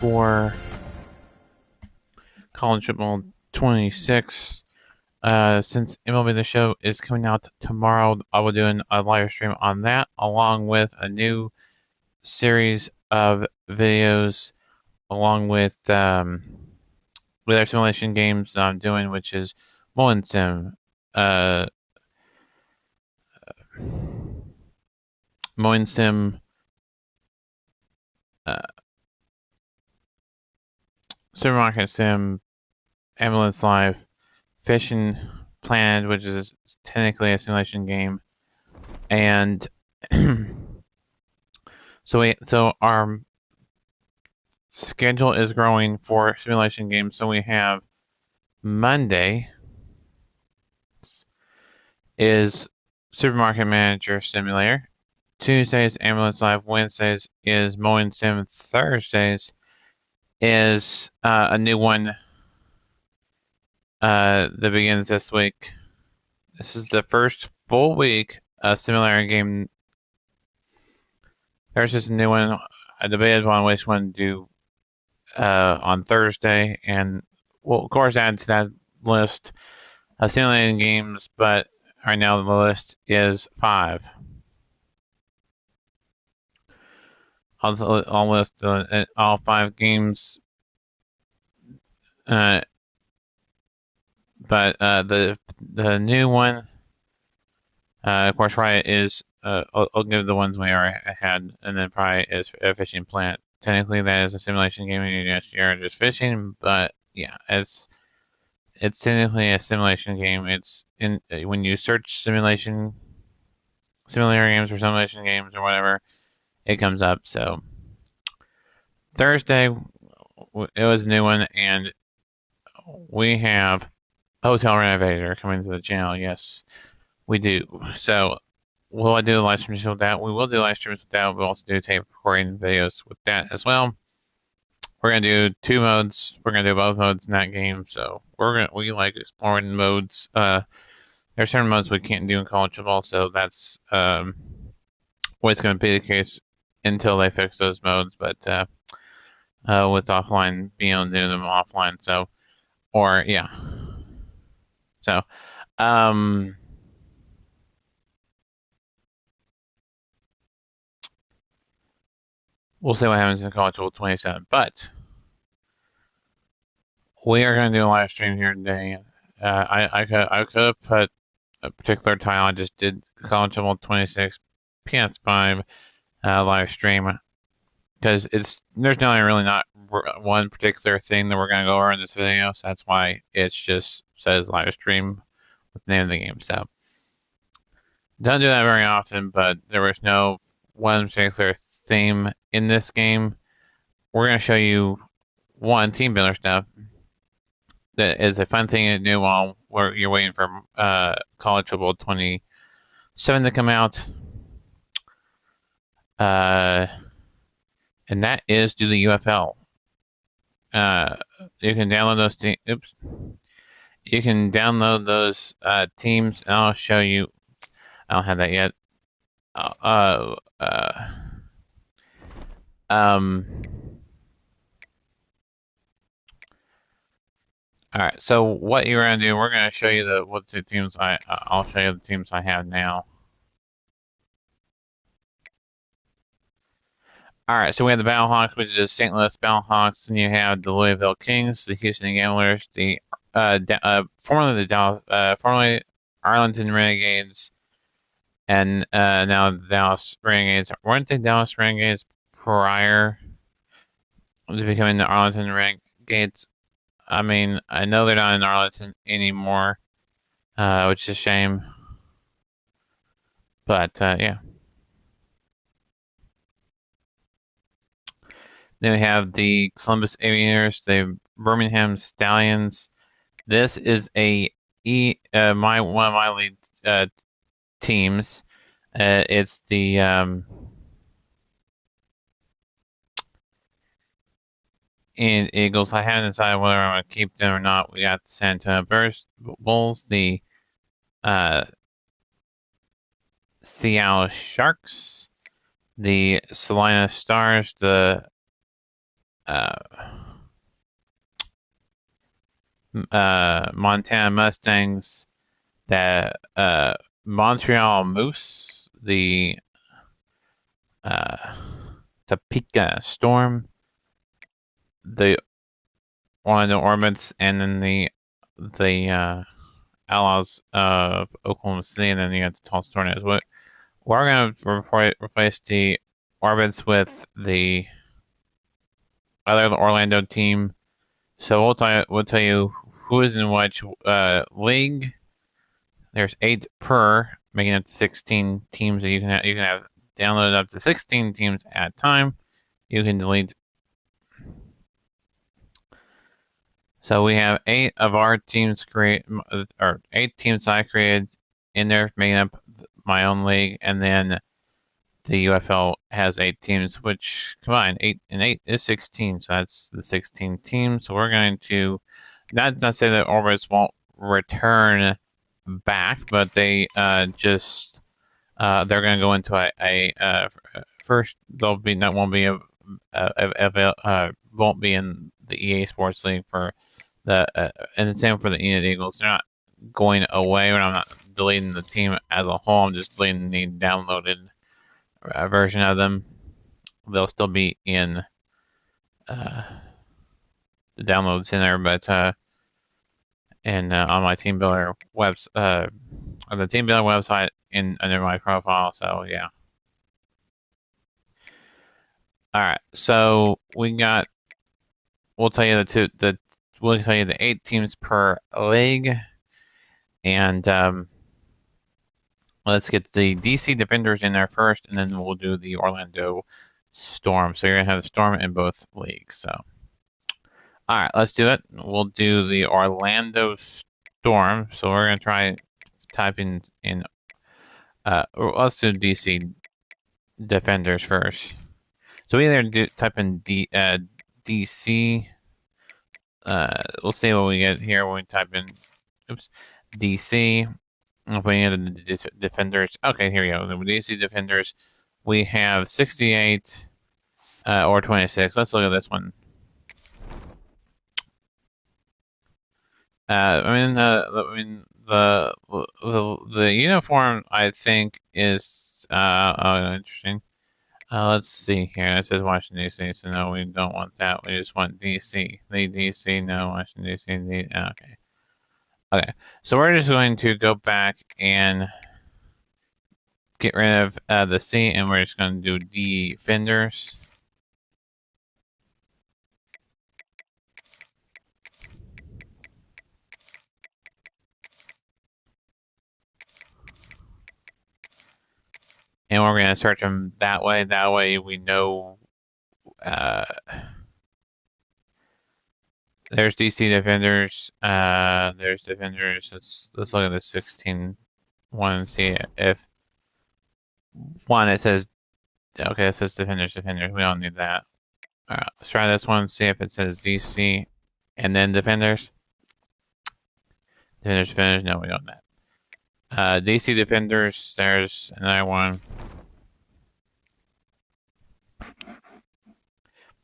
for College Football 26. Since MLB The Show is coming out tomorrow, I will do a live stream on that, along with a new series of videos, along with our simulation games that I'm doing, which is Mullen Sim, uh, Mullen Sim, uh, Supermarket Sim, Ambulance Life, Fishing Planet, which is technically a simulation game, and so our schedule is growing for simulation games. So we have Monday is Supermarket Manager Simulator. Tuesdays Ambulance Life. Wednesdays is Mowing Sim. Thursdays is a new one that begins this week. This is the first full week simulator game. There's just a new one. I debated on which one to do on Thursday, and we'll of course add to that list simulating games, but right now the list is 5. I'll list all 5 games, uh, but the new one, of course, Riot is. I'll give the ones we already had, and then Riot is a fishing plant. Technically, that is a simulation game, and you're just fishing. But yeah, it's technically a simulation game. It's in when you search simulator games or simulation games or whatever, it comes up. So Thursday, it was a new one, and we have Hotel Renovator coming to the channel. Yes, we do. So will I do live streams with that? We will do live streams with that. We'll also do tape recording videos with that as well. We're gonna do 2 modes. We're gonna do both modes in that game. So we like exploring modes. There's certain modes we can't do in college football, so that's what's gonna be the case until they fix those modes. But with offline, being able to do them offline. So or yeah. So um. We'll see what happens in college football 27. But we are going to do a live stream here today. I could have put a particular title. I just did College Football 26 PS5 live stream because there's really not one particular thing that we're going to go over in this video. So that's why it just says live stream with the name of the game. So don't do that very often, but there was no one particular theme in this game. We're going to show you one team builder stuff that is a fun thing to do while you're waiting for College Football 27 to come out. And that is do the UFL. You can download those oops. You can download those teams, and I'll show you. I don't have that yet. Um. All right. So what you're gonna do? We're gonna show you what the teams I'll show you the teams I have now. All right, so we have the Battlehawks, which is St. Louis Battlehawks, and you have the Louisville Kings, the Houston Gamblers, the formerly Arlington Renegades, and now the Dallas Renegades. Weren't the Dallas Renegades prior to becoming the Arlington Renegades? I mean, I know they're not in Arlington anymore, which is a shame. But yeah. Then we have the Columbus Aviators, the Birmingham Stallions. This is one of my lead teams. It's the Eagles. I haven't decided whether I'm going to keep them or not. We got the San Antonio Bulls, the Seattle Sharks, the Salina Stars, the Montana Mustangs, the Montreal Moose, the Topeka Storm, the Orlando Orbits, and then the Outlaws of Oklahoma City, and then you got the Tulsa Tornadoes. We're going to replace the Orbits with the other Orlando team. So we'll tell you who is in which league. There's 8 per, making it 16 teams that you can have downloaded up to 16 teams at a time. You can delete. So we have 8 of our teams or 8 teams I created in there, making up my own league, and then the UFL has 8 teams, which combined 8 and 8 is 16. So that's the 16 teams. So we're going to not say that Orbits won't return back, but they just they're going to go into a first. They'll be not won't be won't be in the EA Sports League for the and the same for the Enid Eagles. They're not going away, but I'm not deleting the team as a whole. I'm just deleting the downloaded version of them. They'll still be in the downloads in there, but and on my team builder on the team builder website in under my profile. So yeah. All right. So we'll tell you we'll tell you the 8 teams per league, and let's get the DC Defenders in there first, and then we'll do the Orlando Storm. So you're gonna have the Storm in both leagues. So all right, let's do it. We'll do the Orlando Storm. So we're gonna try typing in. Let's do DC Defenders first. So we either type in DC. We'll see what we get here when we type in. Oops, DC. If we get the Defenders. Okay, here we go. The DC Defenders. We have 68 or 26. Let's look at this one. The uniform I think is interesting. Let's see here. It says Washington D.C. So no, we don't want that. We just want D.C. The D.C. No, Washington D.C. Okay. Okay. So we're just going to go back and get rid of the C, and we're just going to do Defenders. And we're going to search them that way. That way we know. There's DC Defenders. There's Defenders. Let's look at the 16 one and see if one it says. Okay, it says Defenders. We don't need that. All right, let's try this one. See if it says DC and then Defenders. Defenders. No, we don't need that. DC Defenders. There's another one.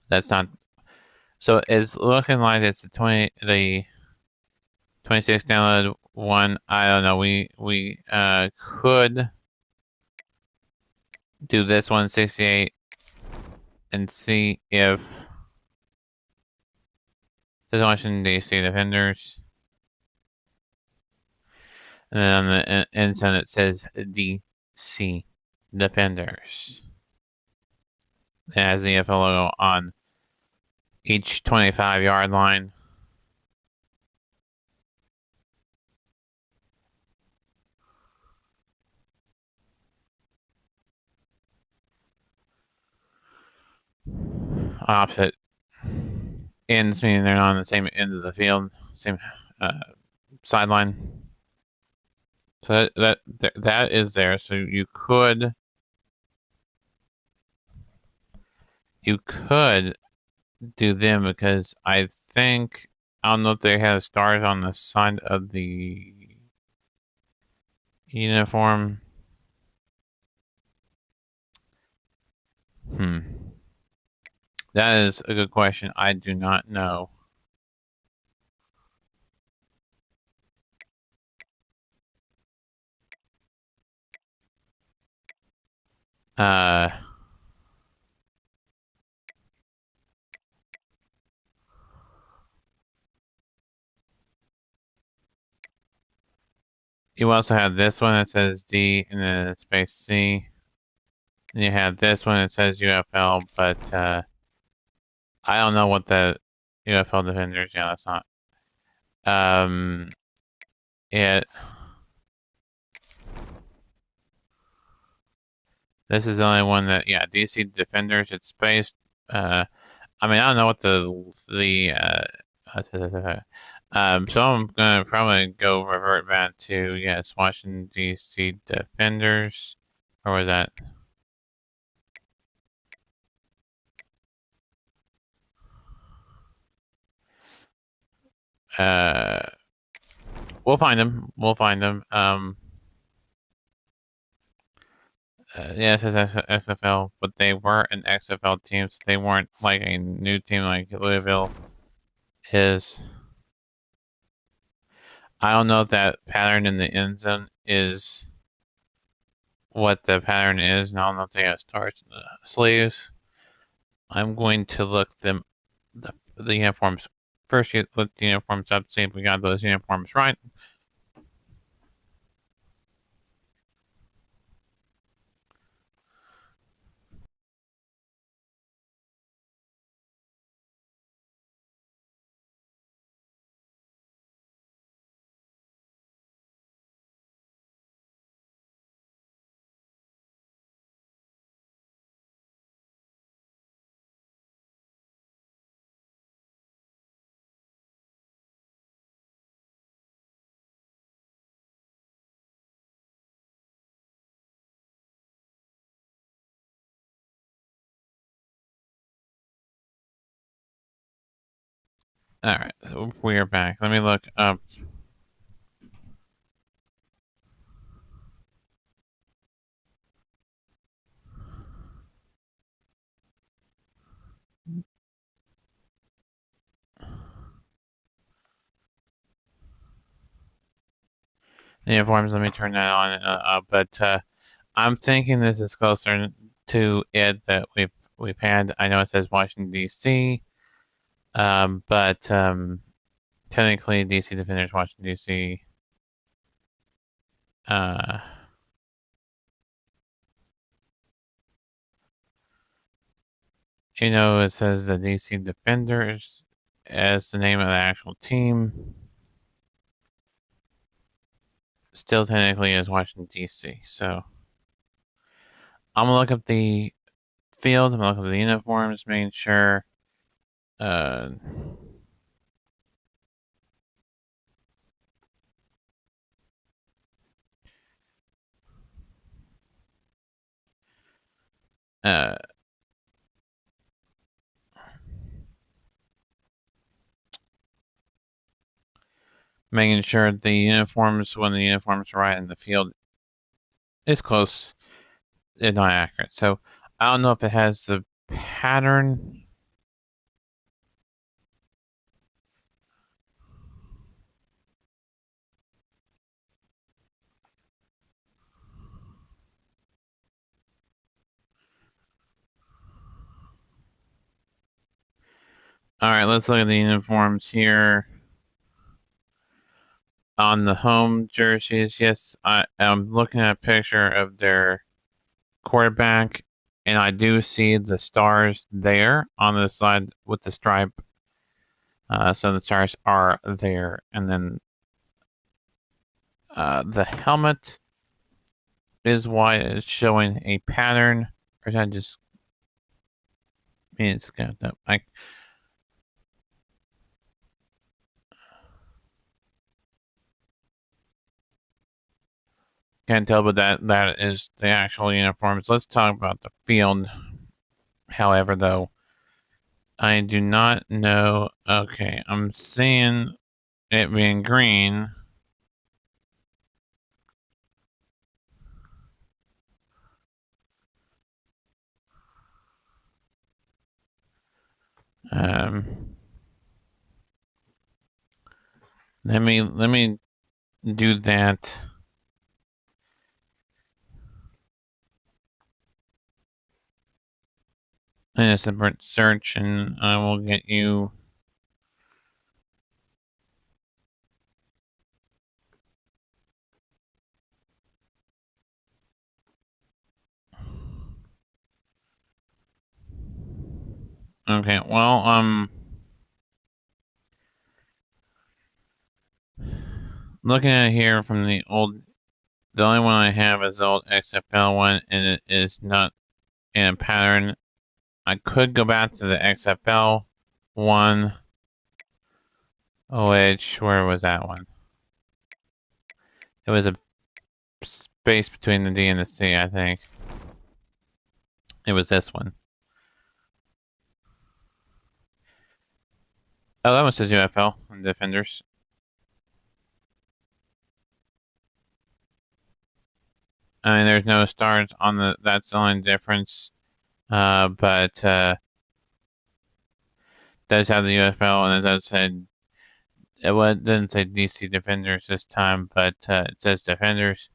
That's not. So it's looking like it's the 26 download one. I don't know. We could do this one 68 and see if this Washington DC Defenders. And then on the inside it says DC Defenders. It has the EFL logo on each 25-yard line. Opposite ends, meaning they're not on the same end of the field, same sideline. So that is there. So you could do them because I don't know if they have stars on the side of the uniform. That is a good question. I do not know. Uh, you also have this one that says D and then a space C. And you have this one that says UFL, but I don't know what the UFL Defenders. Yeah, that's not. Um, it. This is the only one that, yeah, DC Defenders. It's based. I mean, I don't know what so I'm gonna probably go revert back to, yes, Washington DC Defenders, or was that? Uh, we'll find them. We'll find them. Yeah, it says XFL, but they were an XFL team, so they weren't like a new team like Louisville is. I don't know if that pattern in the end zone is what the pattern is, and I don't know if they have stars in the sleeves. I'm going to look the uniforms first. Look the uniforms up, see if we got those uniforms right. All right, so we are back. Let me look up. The uniforms. Let me turn that on. But I'm thinking this is closer to it that we've had. I know it says Washington D.C., but technically D.C. Defenders, Washington D.C. Uh, it says the D.C. Defenders as the name of the actual team. Still technically is Washington D.C. So I'm gonna look up the field. I'm gonna look up the uniforms, making sure. Uh, uh, making sure the uniforms, when the uniforms are right in the field, is close, if not accurate. So I don't know if it has the pattern. All right, let's look at the uniforms here. On the home jerseys, yes, I'm looking at a picture of their quarterback, and I do see the stars there on the side with the stripe. So the stars are there, and then the helmet is why it's showing a pattern. Or is that just me? It's got that. I can't tell, but that is the actual uniforms. Let's talk about the field. However, though, I do not know. Okay, I'm seeing it being green. Let me do that. In a separate search, and I will get you. Okay, well, looking at it here from the only one I have is the old XFL one, and it is not in a pattern. I could go back to the XFL one, where was that one? It was a space between the D and the C, I think. It was this one. Oh, that one says UFL and Defenders. I mean, there's no stars on that's the only difference. But does have the UFL, and it does say, it didn't say DC Defenders this time, but it says Defenders.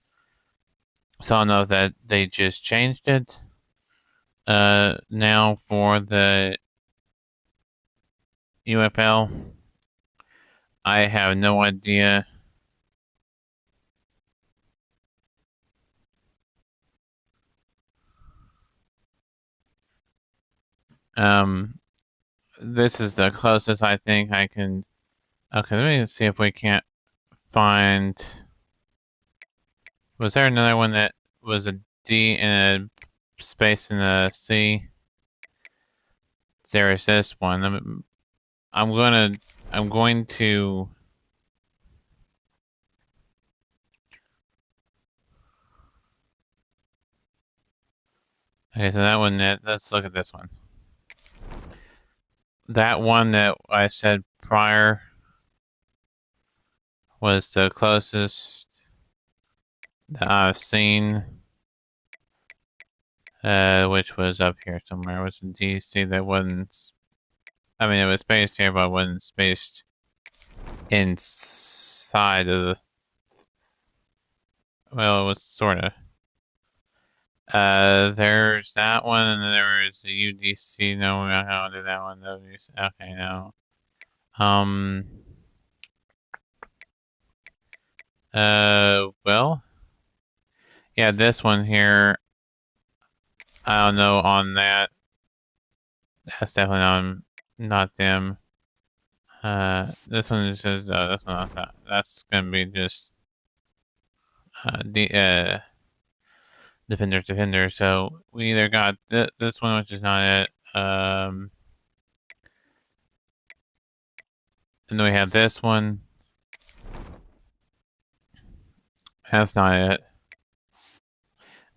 So I don't know if that they just changed it. Now for the UFL, I have no idea. This is the closest I think I can. Okay, let me see if we can't find. Was there another one that was a D and a space in a C? There is this one. I'm going to. Okay, so that one. Let's look at this one. That one that I said prior was the closest that I've seen, which was up here somewhere. It was in DC that wasn't. I mean, it was spaced here, but it wasn't spaced inside of the. Well, it was sort of. There's that one, and then there was the UDC. No, I don't do that one. Okay, no. Um. Well. Yeah, this one here. I don't know on that. That's definitely not them. This one says this one not. That's gonna be just the defender. So we either got this one, which is not it. And then we have this one. That's not it.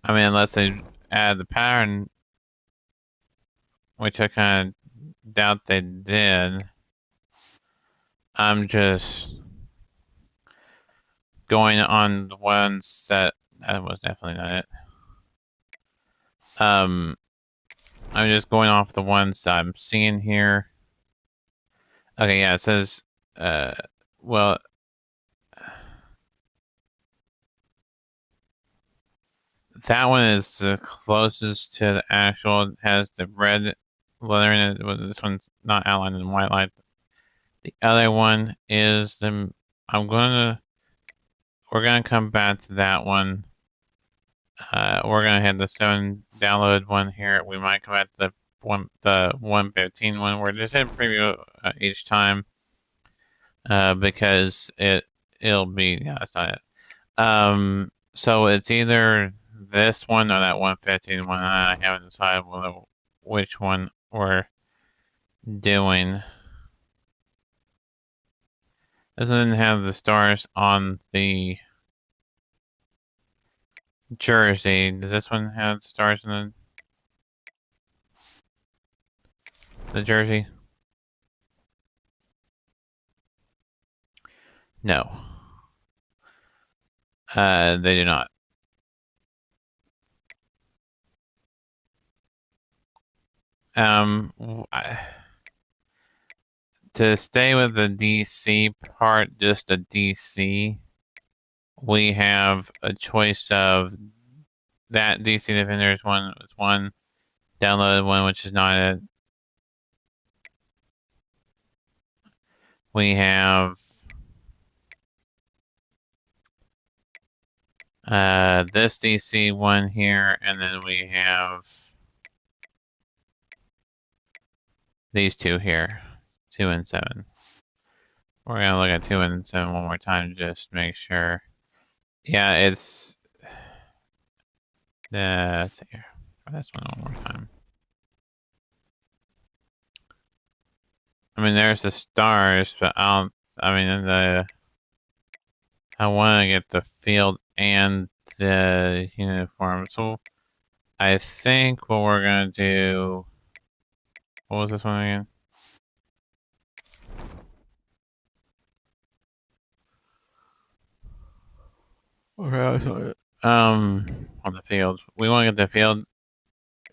I mean, unless they add the pattern, which I kind of doubt they did. I'm just going on the ones that was definitely not it. I'm just going off the ones I'm seeing here. Okay, yeah, it says, well, that one is the closest to the actual. It has the red leather in it. Well, this one's not outlined in white light. The other one is the. We're gonna come back to that one. We're gonna have the 7 download one here. We might come back to the 115 one. We're just in preview each time, because it'll be, yeah, that's not it. So it's either this one or that 115 one. I haven't decided which one we're doing. This one didn't have the stars on the jersey. Does this one have stars in the jersey? No. They do not. Um, to stay with the DC part, just a DC, we have a choice of that DC Defenders one is one, downloaded one which is not it. We have this DC one here, and then we have these two here, 2 and 7. We're gonna look at 2 and 7 one more time, just to make sure. Yeah, it's let's see here. Try this one more time. I mean, there's the stars, but I don't. I mean, I want to get the field and the uniform. So I think what we're gonna do. What was this one again? Okay, on the field. We want to get the field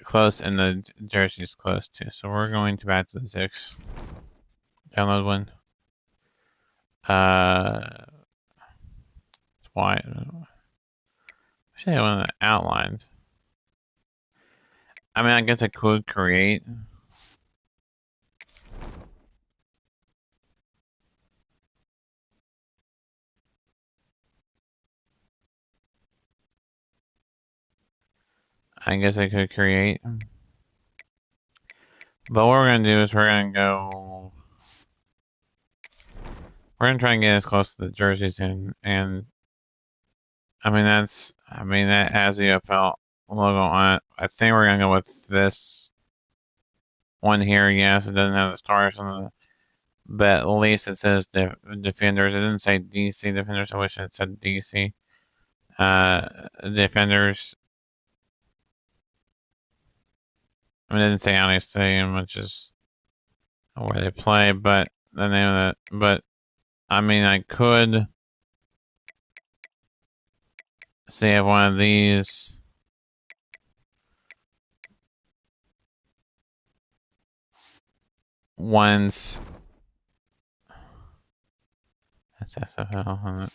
close and the jerseys close too. So we're going to back to the 6. Download one. Why? Actually, I want the outlines. I mean, I guess I could create. I guess I could create. But what we're going to do is we're going to go. We're going to try and get as close to the jerseys and I mean, that has the UFL logo on it. I think we're going to go with this one here. Yes, it doesn't have the stars on it. But at least it says Defenders. It didn't say DC Defenders. I wish it said DC. Defenders. I mean, it didn't say County Stadium, which is where they play, but the name of it. But I mean, I could say have one of these. Ones. That's SFL on it.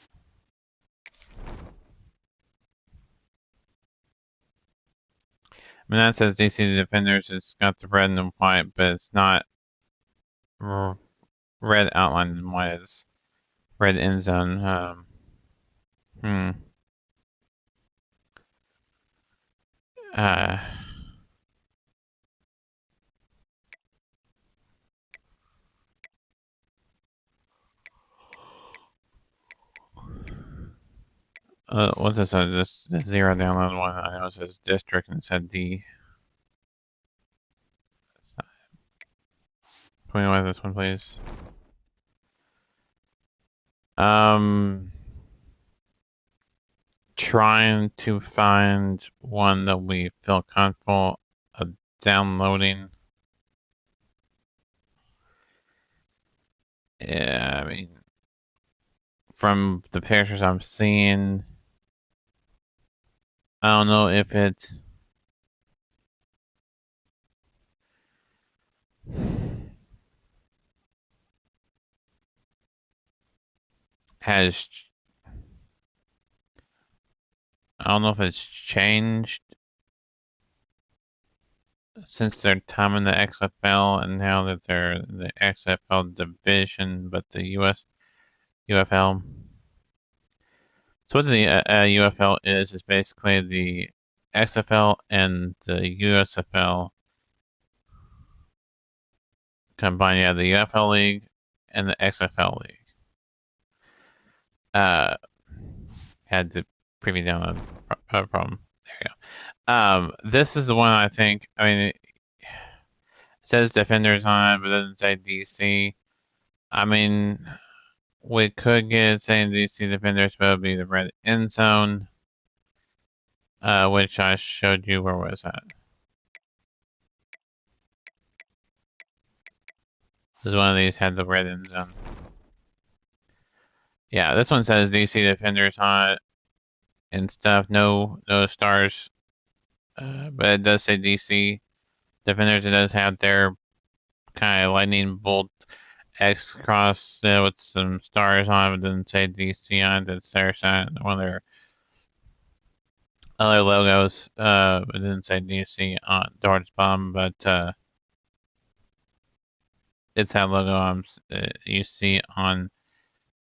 I mean, that says DC Defenders. It's got the red and white, but it's not red outline and white. It's red end zone. Hmm. Uh. What's this? This 0 download one. I know it says district and it said D. Can we away this one, please? Trying to find one that we feel comfortable downloading. Yeah, I mean, from the pictures I'm seeing, I don't know if it has. I don't know if it's changed since their time in the XFL and now that they're the XFL division, but the UFL. So what the UFL is basically the XFL and the USFL combined. Yeah, the UFL league and the XFL league. Had the preview download problem. There you go. This is the one I think. I mean, it says Defenders on it, but it doesn't say DC. I mean, we could get it saying DC Defenders, but it would be the red end zone, which I showed you. Where was that? This one of these had the red end zone. Yeah, this one says DC Defenders on it and stuff. No stars, but it does say DC Defenders. It does have their kind of lightning bolt X cross with some stars on it. It didn't say DC on it. It's their sign, one of their other logos. It didn't say DC on towards bottom, but it's that logo you see on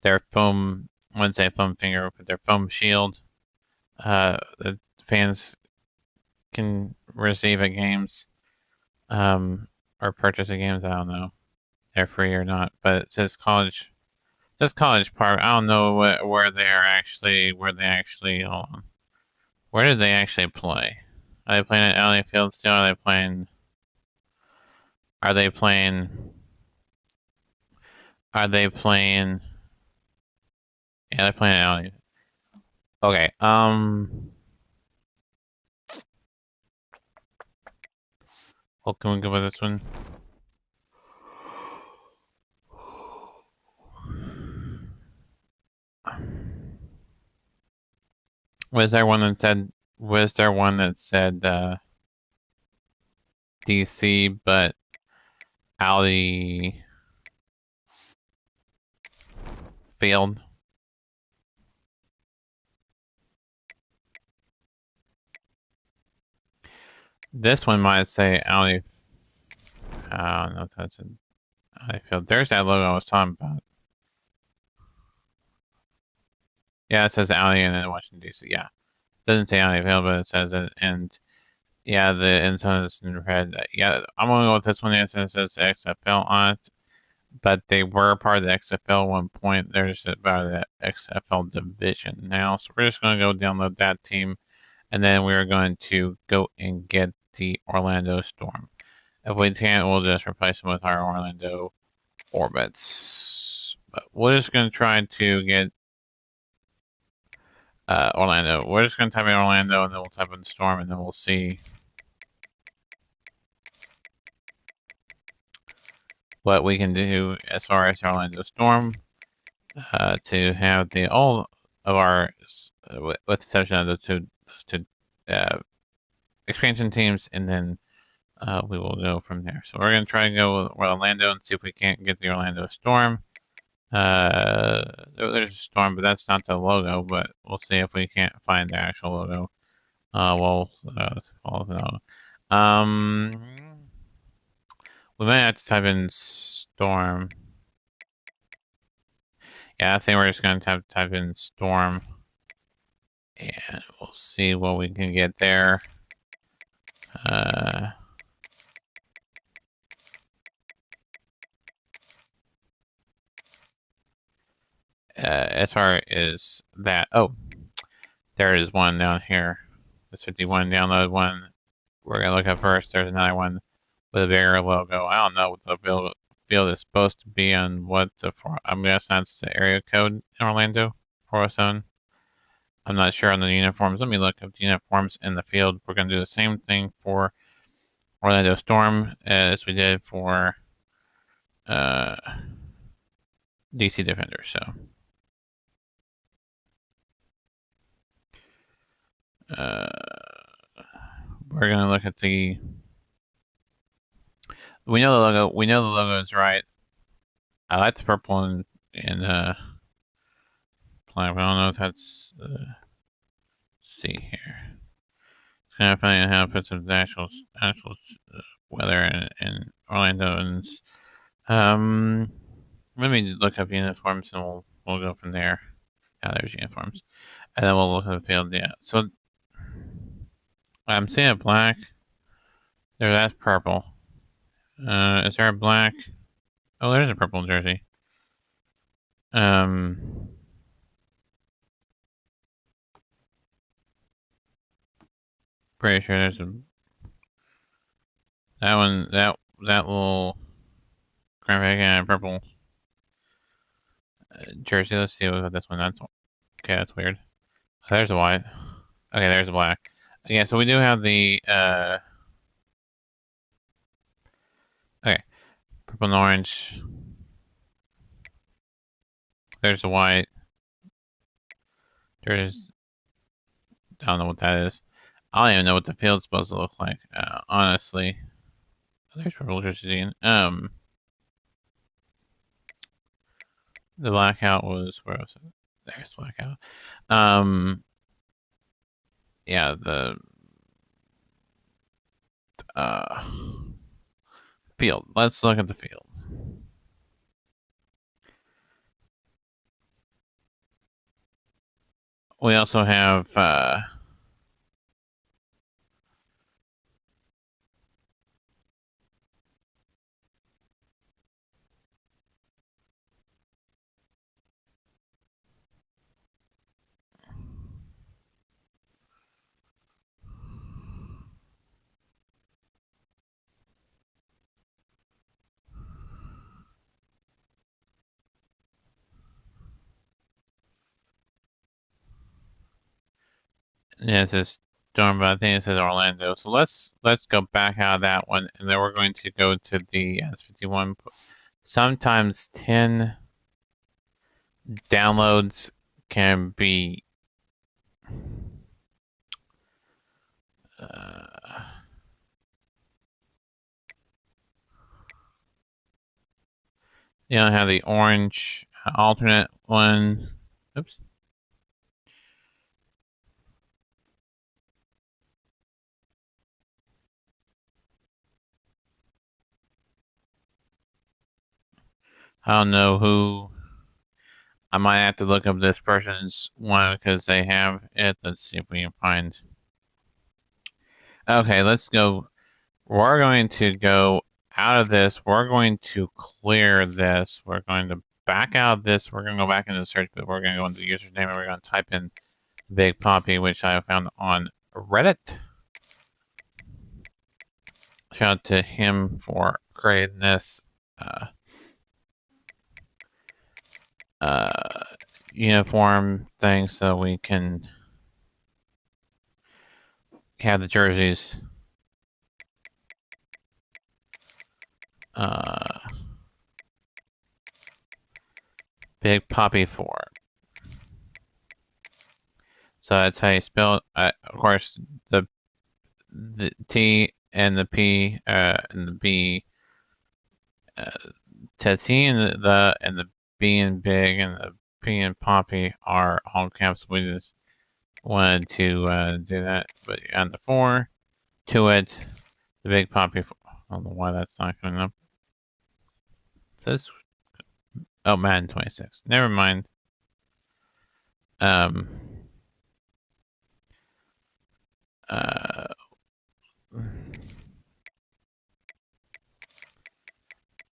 their foam. I wouldn't say foam finger, but their foam shield. The fans can receive at games, or purchase at games. I don't know, they're free or not, but it says college. It says College Park. I don't know where they actually. Hold on. Where did they actually play? Are they playing at LA Field still? Are they playing? Are they playing? Are they playing? Yeah, they're playing at LA. Okay. What can we go with this one? Was there one that said? Was there one that said DC, but LA Field? This one might say LA. I don't know if that's an LA Field. There's that logo I was talking about. Yeah, it says LA and then Washington DC. Yeah, it doesn't say LA Field, but it says it. And yeah, the inside is in red. Yeah, I'm gonna go with this one. It says XFL on it, but they were part of the XFL at one point. They're just about the XFL division now. So we're just gonna go download that team, and then we're going to go and get the Orlando Storm. If we can't, we'll just replace them with our Orlando Orbits. But we're just gonna try to get Orlando. We're just gonna type in Orlando, and then we'll type in Storm, and then we'll see what we can do as far as Orlando Storm to have the all of our, with the exception of those two expansion teams, and then we will go from there. So we're gonna try and go with Orlando and see if we can't get the Orlando Storm. There's a storm, but that's not the logo. But we'll see if we can't find the actual logo. Follow the logo. We might have to type in storm. Yeah, I think we're just going to have to type in storm, and we'll see what we can get there. As far as that, oh, there is one down here. The 51 download one. We're gonna look at first. There's another one with a bigger logo. I don't know what the field is supposed to be on. What the I'm guessing that's the area code in Orlando 407. I'm not sure on the uniforms. Let me look up the uniforms in the field. We're gonna do the same thing for Orlando Storm as we did for DC Defender. So we're gonna look at the. We know the logo. We know the logo is right. I like the purple and black. But I don't know if that's. Let's see here. It's kind of funny how it puts the actual weather in Orlando and let me look up uniforms and we'll go from there. Yeah, there's uniforms, and then we'll look at the field. Yeah, so I'm seeing a black. That's purple. Is there a black? Oh, there's a purple jersey. Pretty sure there's that one. That little graphic and purple jersey. Let's see what this one. That's okay. That's weird. There's a white. Okay, there's a black. Yeah, so we do have the okay, purple and orange. There's the white. There's I don't know what that is. I don't even know what the field's supposed to look like. Honestly, there's purple jersey. The blackout was where was it? There's blackout. Yeah, the uh field. Let's look at the field. We also have yeah, it says Storm, but I think it says Orlando. So let's go back out of that one, and then we're going to go to the S51. Sometimes 10 downloads can be uh, you don't have the orange alternate one. Oops. I don't know who. I might have to look up this person's one because they have it. Let's see if we can find. Okay, let's go. We're going to go out of this. We're going to clear this. We're going to back out of this. We're going to go back into the search, but we're going to go into the username and we're going to type in Big Poppy, which I found on Reddit. Shout out to him for creating this uniform thing so we can have the jerseys Big Poppy 4. So that's how you spell it. Of course, the T and the P and the B, T and the B and Big and the P and Poppy are all caps. We just wanted to do that, but on the 4 to it, the Big Poppy. I don't know why that's not coming up. This Madden 26. Never mind. Um. Uh.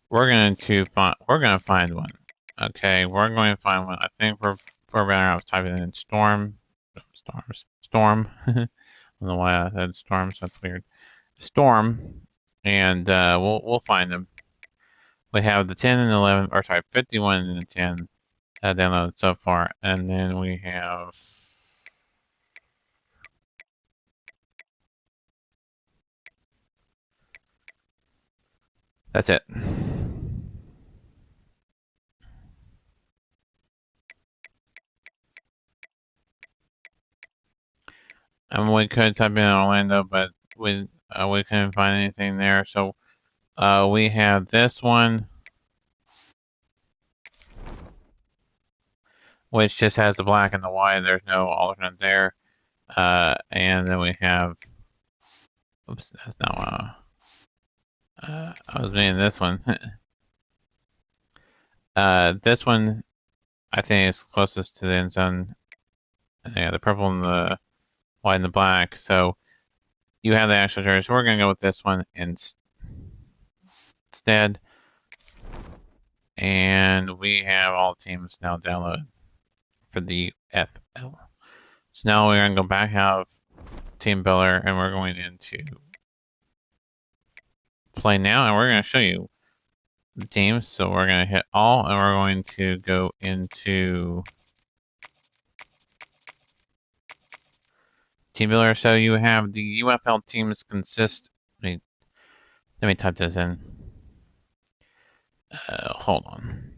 We're gonna find one. Okay, we're going to find one. I think we're better off typing in storm. I don't know why I said storms. That's weird. Storm, and we'll find them. We have the 10 and 11, or sorry, 51 and the 10 downloaded so far, and then we have. That's it. And we could type in Orlando, but we couldn't find anything there. So we have this one, which just has the black and the white. There's no alternate there. And then we have. Oops, that's not what I was meaning this one. This one I think is closest to the end zone. Yeah, the purple and the white and the black. So you have the actual jersey. So we're gonna go with this one instead. And we have all teams now downloaded for the FL. So now we're gonna go back out of Team Builder and we're going into Play Now, and we're gonna show you the teams. So we're gonna hit all, and we're going to go into Team Builder. So you have the UFL teams consist. Let me type this in. Hold on.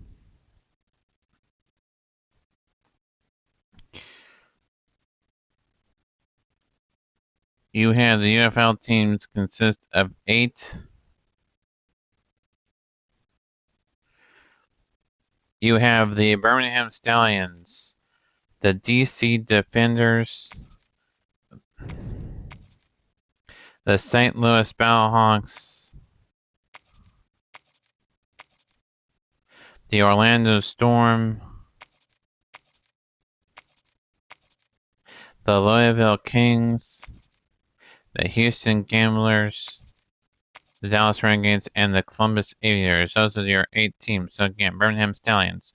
You have the UFL teams consist of 8 You have the Birmingham Stallions, the DC Defenders, the St. Louis Battlehawks, the Orlando Storm, the Louisville Kings, the Houston Gamblers, the Dallas Renegades, and the Columbus Aviators. Those are your 8 teams. So again, Birmingham Stallions,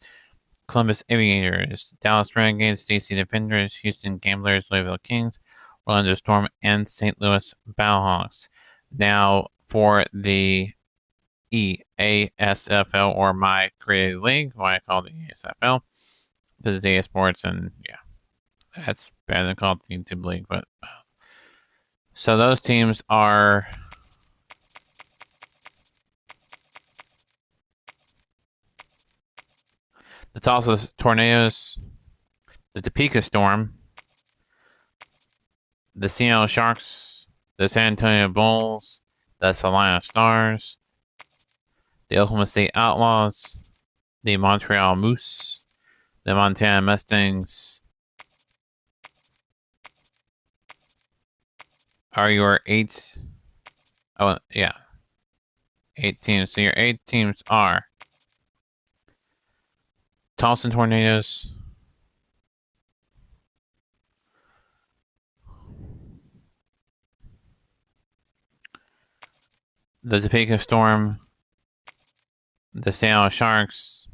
Columbus Aviators, Dallas Renegades, DC Defenders, Houston Gamblers, Louisville Kings, Orlando Storm, and St. Louis Battlehawks. Now for the EASFL, or My Creative League, what I call the EASFL, because it's EA Sports, and yeah, that's better than called the YouTube League. But so those teams are the Tulsa Tornadoes, the Topeka Storm, the Seattle Sharks, the San Antonio Bulls, the Salina Stars, the Oklahoma State Outlaws, the Montreal Moose, the Montana Mustangs are your 8. Oh, yeah. 8 teams. So your 8 teams are Tulsa Tornadoes, the Topeka Storm, the Seattle Sharks,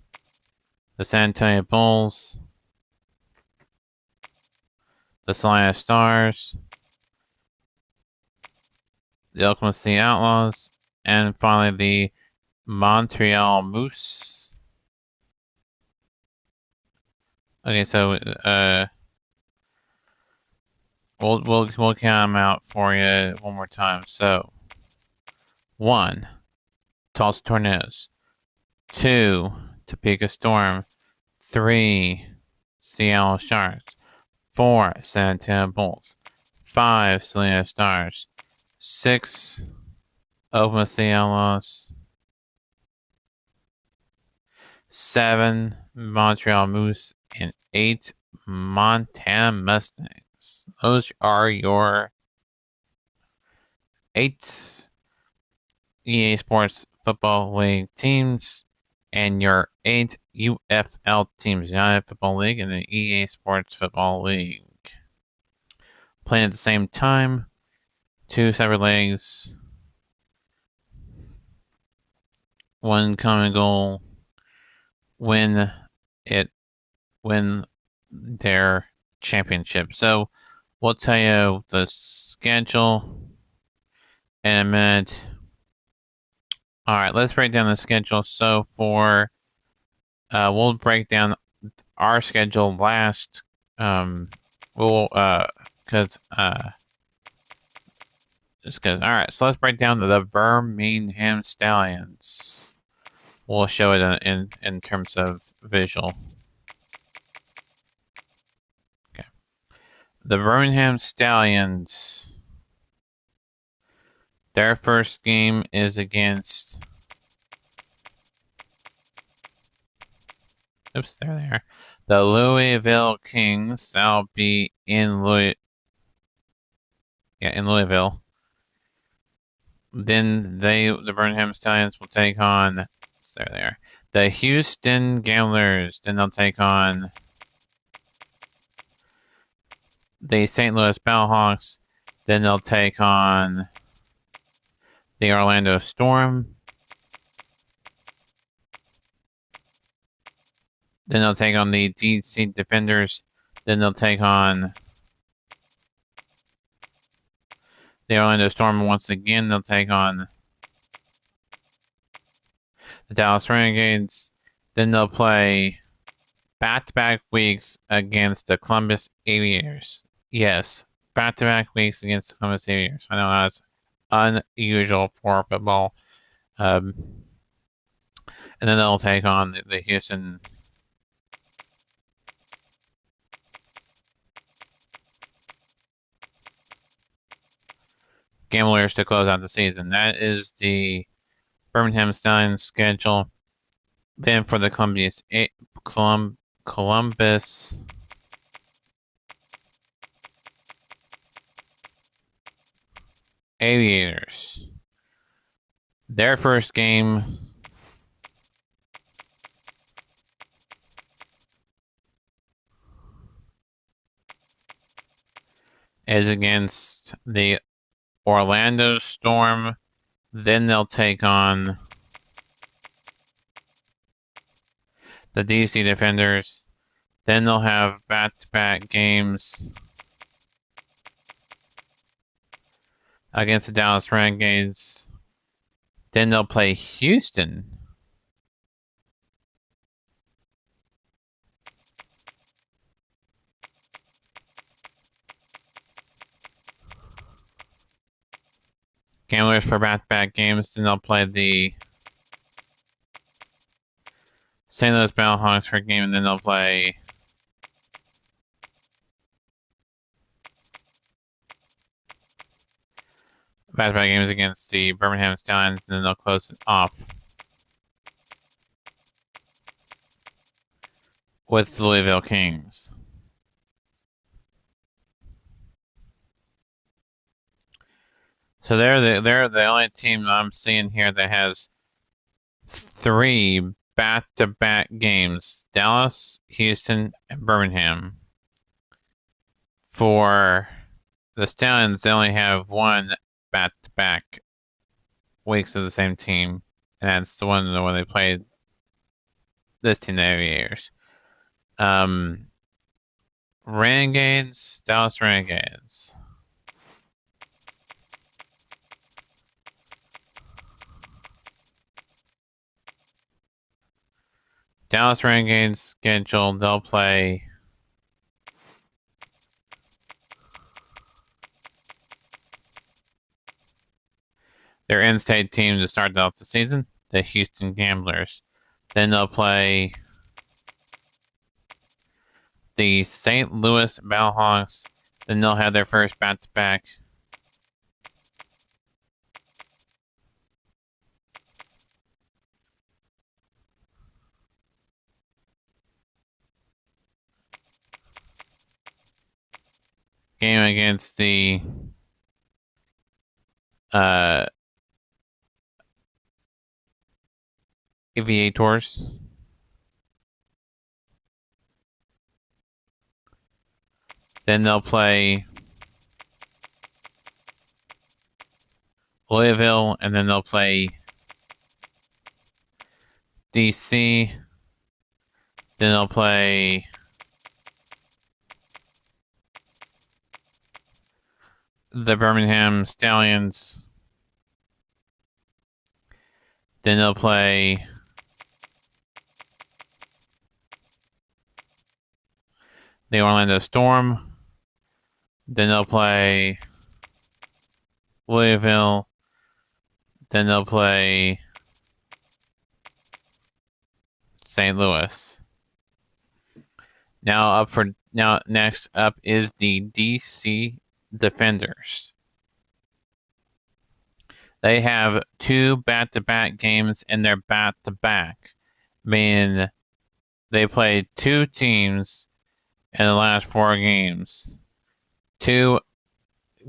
the San Antonio Bulls, the Salina Stars, the Oklahoma City Outlaws, and finally the Montreal Moose. Okay, so we'll count them out for you one more time. So 1, Tulsa Tornadoes. 2, Topeka Storm. 3, Seattle Sharks. 4, San Antonio Bulls. 5, Salina Stars. 6, Oklahoma City Outlaws. 7, Montreal Moose. And 8, Montana Mustangs. Those are your 8 EA Sports Football League teams and your 8 UFL teams, United Football League and the EA Sports Football League. Playing at the same time, 2 separate leagues, 1 common goal, win their championship. So we'll tell you the schedule in a minute. Alright, let's break down the schedule. So we'll break down our schedule last. Alright, so let's break down the Birmingham Stallions. We'll show it in terms of visual. Okay. The Birmingham Stallions, their first game is against... Oops, there they are. The Louisville Kings. That'll be in Louisville. Then the Birmingham Stallions will take on... There they are. The Houston Gamblers. Then they'll take on the St. Louis Battlehawks. Then they'll take on the Orlando Storm. Then they'll take on the DC Defenders. Then they'll take on the Orlando Storm once again. They'll take on the Dallas Renegades. Then they'll play back-to-back weeks against the Columbus Aviators. Yes, back-to-back weeks against the Columbus Aviators. I know that's unusual for football. And then they'll take on the Houston Gamblers to close out the season. That is the Birmingham Stallions schedule. Then for the Columbus Aviators. Their first game is against the Orlando Storm. Then they'll take on the DC Defenders. Then they'll have back-to-back games against the Dallas Renegades. Then they'll play Houston. Gamblers for back-to-back games. Then they'll play the St. Louis Battlehawks for a game, and then they'll play back-to-back games against the Birmingham Stallions, and then they'll close it off with the Louisville Kings. So they're the only team I'm seeing here that has 3 back-to-back games: Dallas, Houston, and Birmingham. For the Stallions, they only have 1 back-to-back weeks of the same team, and that's the one when they played this team, the Aviators. Renegades, Dallas Renegades. Dallas Renegades schedule, they'll play their in-state team to start off the season, the Houston Gamblers. Then they'll play the St. Louis Battlehawks. Then they'll have their first back-to-back game against the Aviators. Then they'll play Louisville, and then they'll play DC. Then they'll play the Birmingham Stallions. Then they'll play the Orlando Storm. Then they'll play Louisville. Then they'll play St. Louis. Next up is the DC Defenders. They have 2 back-to-back games in their back-to-back, meaning they played 2 teams in the last 4 games. 2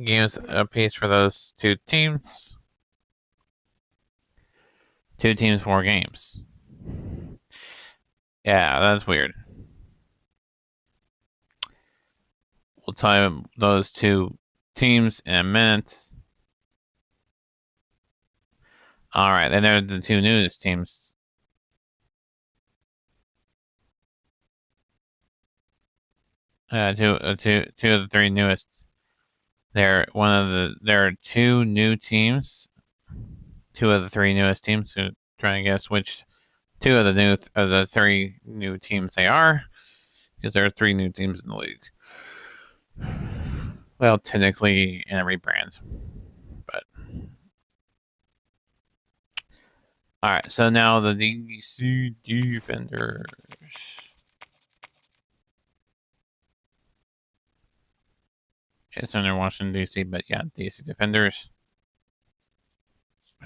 games apiece for those 2 teams. 2 teams, 4 games. Yeah, that's weird. We'll tell you those 2 teams in a minute. Alright, then they're the 2 newest teams. Two of the 3 newest. There are 2 new teams. 2 of the 3 newest teams. So trying to guess which 2 of the 3 new teams they are, because there are 3 new teams in the league. Well, technically in a rebrand, but all right. So now the DC Defenders. It's under Washington DC, but yeah, DC Defenders.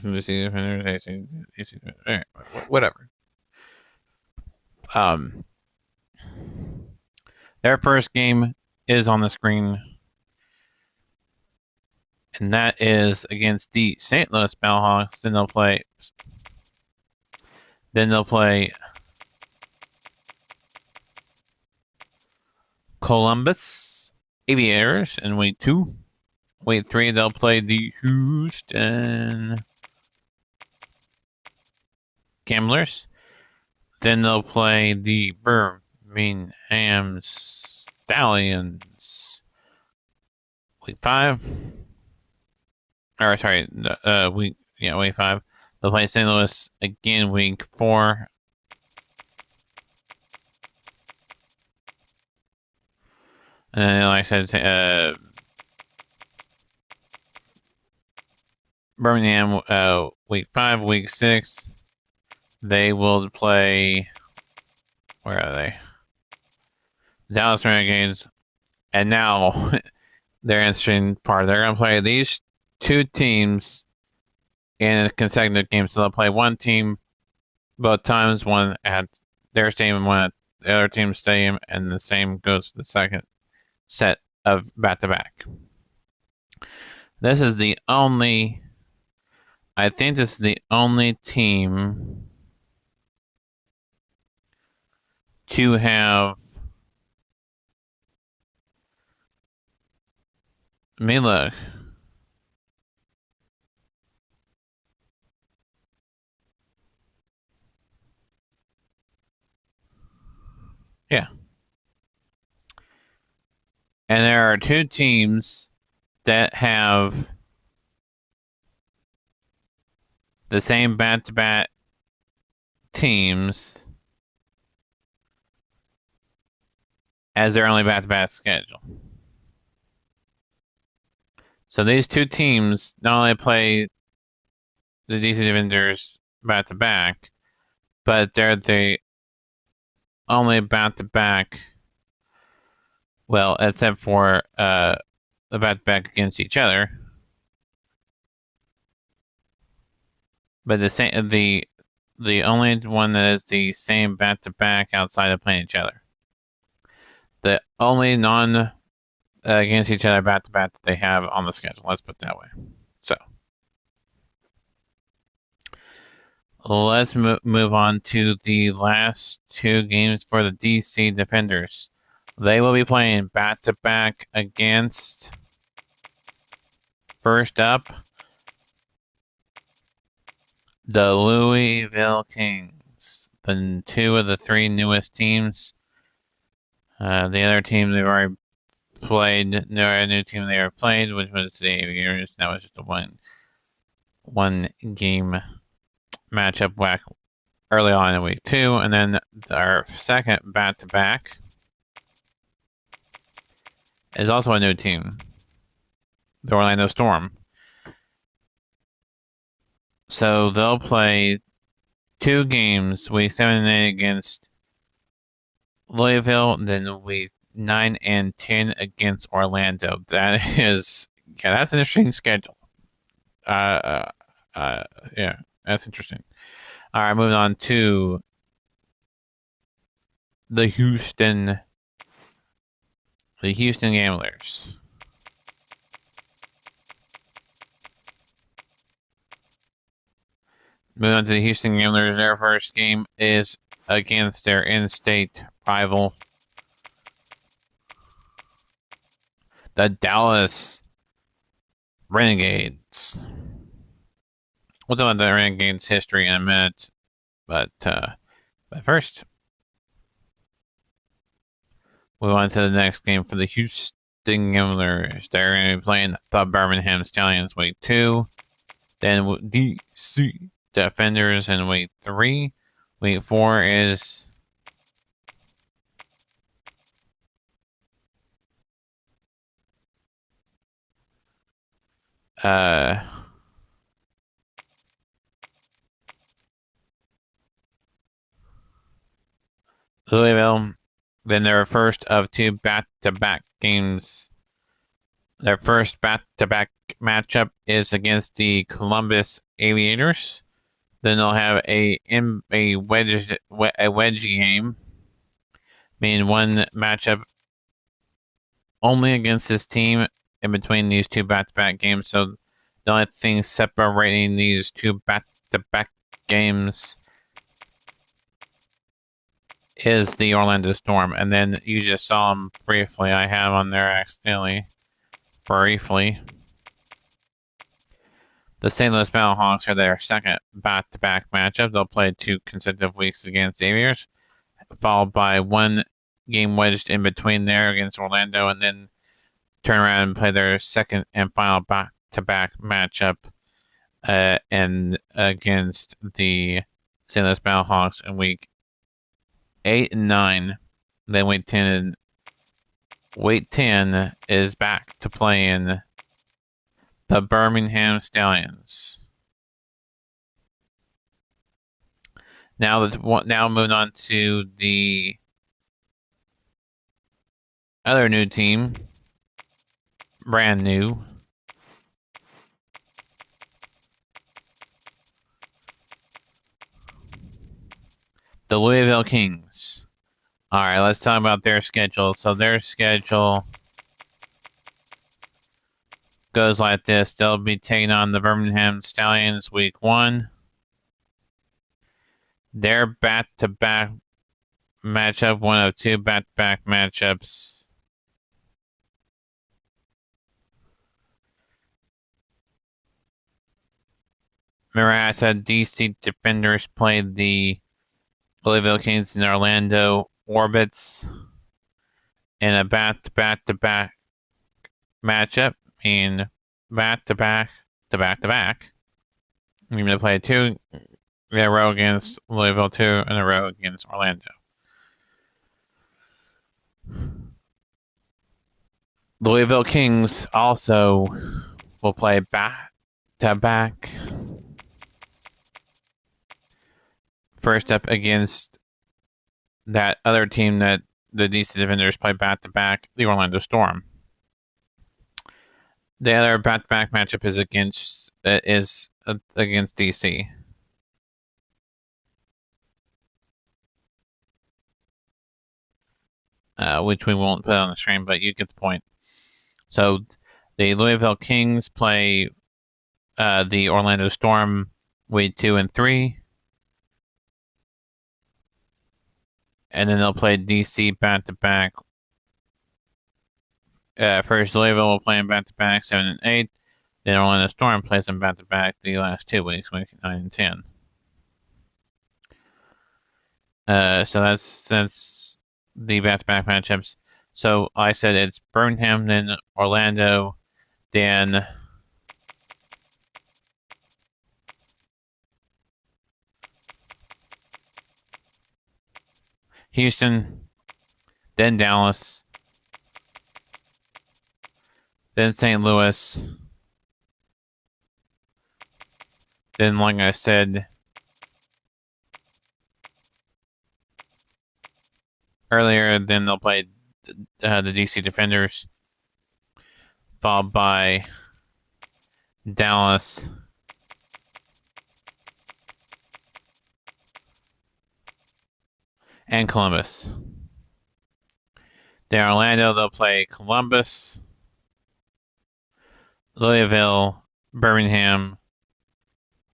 DC Defenders, DC Defenders, whatever. their first game is on the screen, and that is against the St. Louis Battlehawks. Then they'll play Columbus Aviators in week 2. Week 3, they'll play the Houston Gamblers. Then they'll play the Birmingham Stallions. Week 5. Or sorry, week 5. They'll play St. Louis again week 4. And then, like I said, Birmingham week 5, week 6. They will play. Where are they? Dallas Renegades. And now, their interesting part. They're going to play these two teams in a consecutive game. So they'll play one team both times, one at their stadium and one at the other team's stadium, and the same goes to the second set of back-to-back. I think this is the only team to have. Let me look. Yeah. And there are two teams that have the same back-to-back teams as their only back-to-back schedule. So these two teams not only play the DC Defenders back-to-back, but they're the only back-to-back, well, except for the back-to-back against each other. But the only one that is the same back-to-back outside of playing each other. The only non against each other back-to-back that they have on the schedule. Let's put it that way. So let's move on to the last two games for the DC Defenders. They will be playing back-to-back against, first up, the Louisville Kings. The two of the three newest teams. The other team they've already played, no new team they ever played, which was the Aviators. That was just a one game matchup back early on in week 2, and then our second back-to-back is also a new team, the Orlando Storm. So they'll play 2 games, week 7 and 8 against Louisville, and then week 9 and 10 against Orlando. That's an interesting schedule. Yeah, that's interesting. All right, moving on to the Houston Gamblers. Moving on to the Houston Gamblers, their first game is against their in-state rival, the Dallas Renegades. We'll talk about the Renegades' history in a minute, but first, move on to the next game for the Houston Gamblers. They're going to be playing the Birmingham Stallions week 2, then DC Defenders in week 3. Week 4 is Louisville. Then their first of 2 back-to-back games. Their first back-to-back matchup is against the Columbus Aviators. Then they'll have a wedge game, meaning one matchup only against this team in between these two back-to-back games. So the only thing separating these two back-to-back games is the Orlando Storm. And then you just saw them briefly. I have on there accidentally. Briefly. The St. Louis Battlehawks are their second back-to-back matchup. They'll play 2 consecutive weeks against Xavier's, followed by one game wedged in between there against Orlando, and then turn around and play their second and final back-to-back matchup and against the St. Louis Battlehawks in week 8 and 9. Then week 10 is back to playing the Birmingham Stallions. Now moving on to the other new team, brand new. The Louisville Kings. All right, let's talk about their schedule. So their schedule goes like this. They'll be taking on the Birmingham Stallions week 1. Their back-to-back matchup, one of 2 back-to-back matchups. Remember I said DC Defenders played the Louisville Kings in Orlando Orbits in a back-to-back matchup, meaning back-to-back to back-to-back. We're going to play 2 in a row against Louisville, 2 in a row against Orlando. Louisville Kings also will play back-to-back. First up against that other team that the DC Defenders play back-to-back, the Orlando Storm. The other back-to-back matchup is against DC. Which we won't put on the stream, but you get the point. So the Louisville Kings play the Orlando Storm week 2 and 3. And then they'll play DC back-to-back. First, Louisville will play them back-to-back 7 and 8. Then Orlando Storm plays them back-to-back the last 2 weeks, week 9 and 10. So that's the back-to-back matchups. So I said it's Birmingham, then Orlando, then Houston, then Dallas, then St. Louis, then, like I said earlier, then they'll play the DC Defenders, followed by Dallas, and Columbus. Then Orlando, they'll play Columbus, Louisville, Birmingham.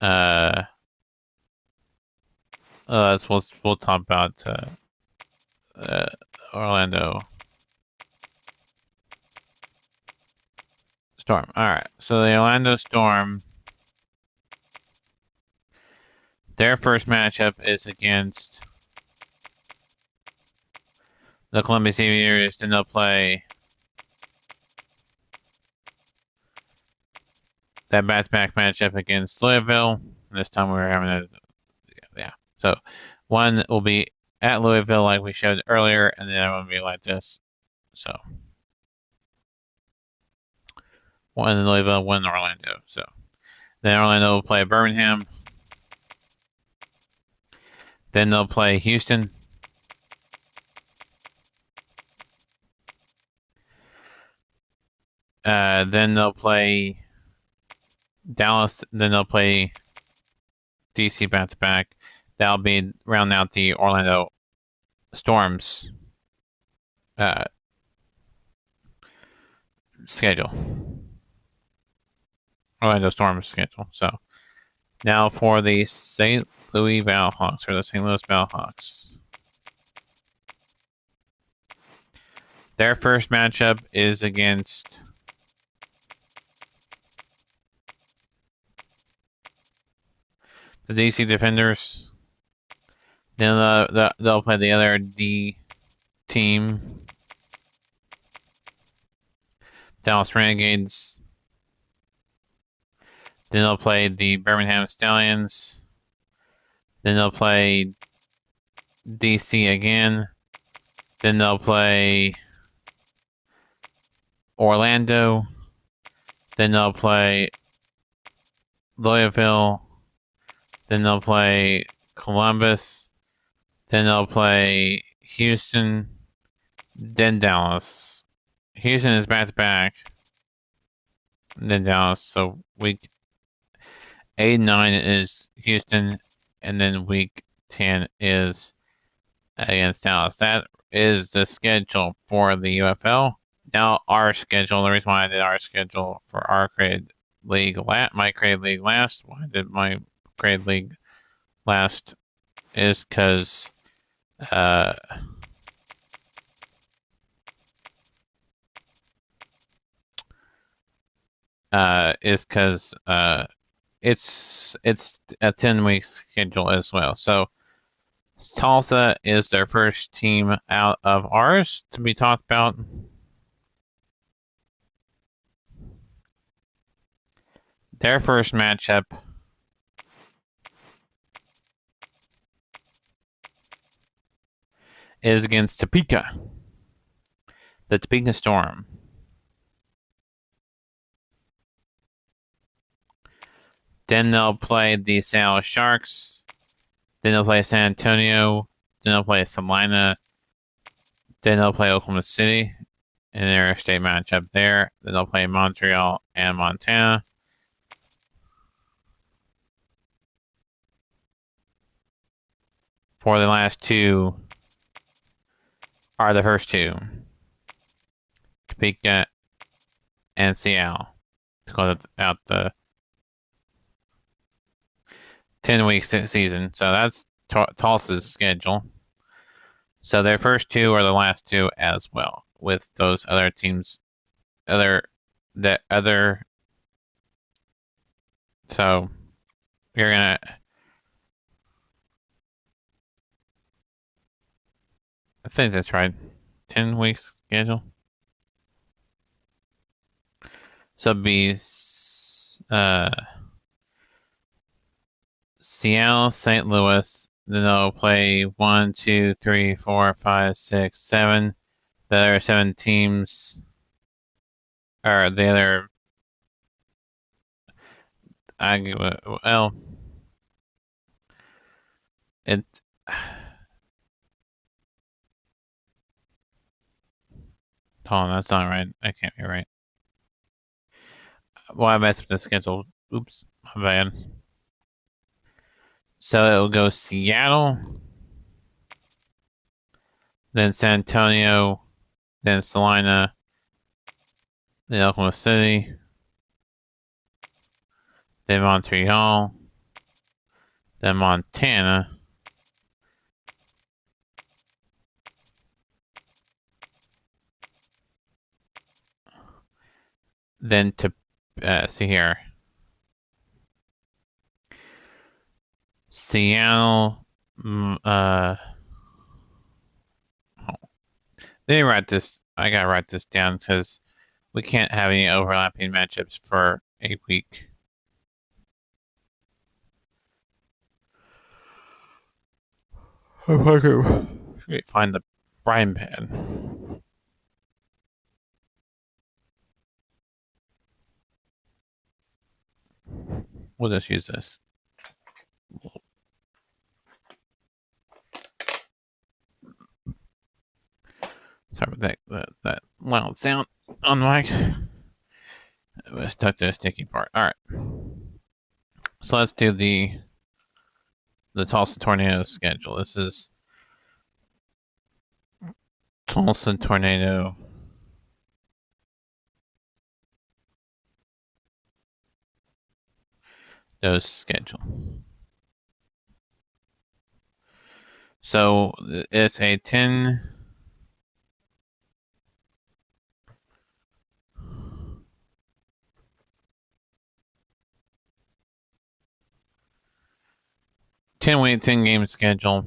We'll talk about Orlando Storm. All right, so the Orlando Storm, their first matchup is against the Columbus Aviators. Then they'll play that back-to-back matchup against Louisville. This time we're having So one will be at Louisville, like we showed earlier, and the other one will be like this. So one in Louisville, one in Orlando. So then Orlando will play Birmingham. Then they'll play Houston. Then they'll play Dallas. Then they'll play DC back-to-back. That'll be round out the Orlando Storm's schedule. Orlando Storm's schedule. So now for the St. Louis Battlehawks, or the St. Louis Battlehawks. Their first matchup is against the DC Defenders. Then they'll play the other D team, Dallas Renegades. Then they'll play the Birmingham Stallions. Then they'll play DC again. Then they'll play Orlando. Then they'll play Louisville. Then they'll play Columbus. Then they'll play Houston. Then Dallas. Houston is back-to-back. Then Dallas. So week 8 and 9 is Houston. And then week 10 is against Dallas. That is the schedule for the UFL. Now our schedule, the reason why I did our schedule for our created league my created league last, why I did my created league last is because it's a 10-week schedule as well. So Tulsa is their first team out of ours to be talked about. Their first matchup is against Topeka, the Topeka Storm. Then they'll play the Seattle Sharks. Then they'll play San Antonio. Then they'll play Salina. Then they'll play Oklahoma City in their state matchup there. Then they'll play Montreal and Montana. For the last two are the first two, Topeka and Seattle, to close out the 10-week season. So that's Tulsa's schedule. So their first two are the last two as well, with those other teams, so you're gonna, I think that's right, 10 weeks schedule. So it'd be Seattle, St. Louis. Then they'll play 1, 2, 3, 4, 5, 6, 7. The other 7 teams, or the other, well, it. Hold on, that's not right. I can't be right. Well, I messed with the schedule. Oops, my bad. So it'll go Seattle, then San Antonio, then Salina, then Oklahoma City, then Montreal, then Montana, then to see here, Seattle. They write this. I gotta write this down because we can't have any overlapping matchups for a week. Find the Brian pad. We'll just use this. Sorry about that loud sound on the mic. Let's touch the sticky part. All right. So let's do the the Tulsa tornado schedule. This is Tulsa tornado schedule. So it's a 10-week, 10-game schedule.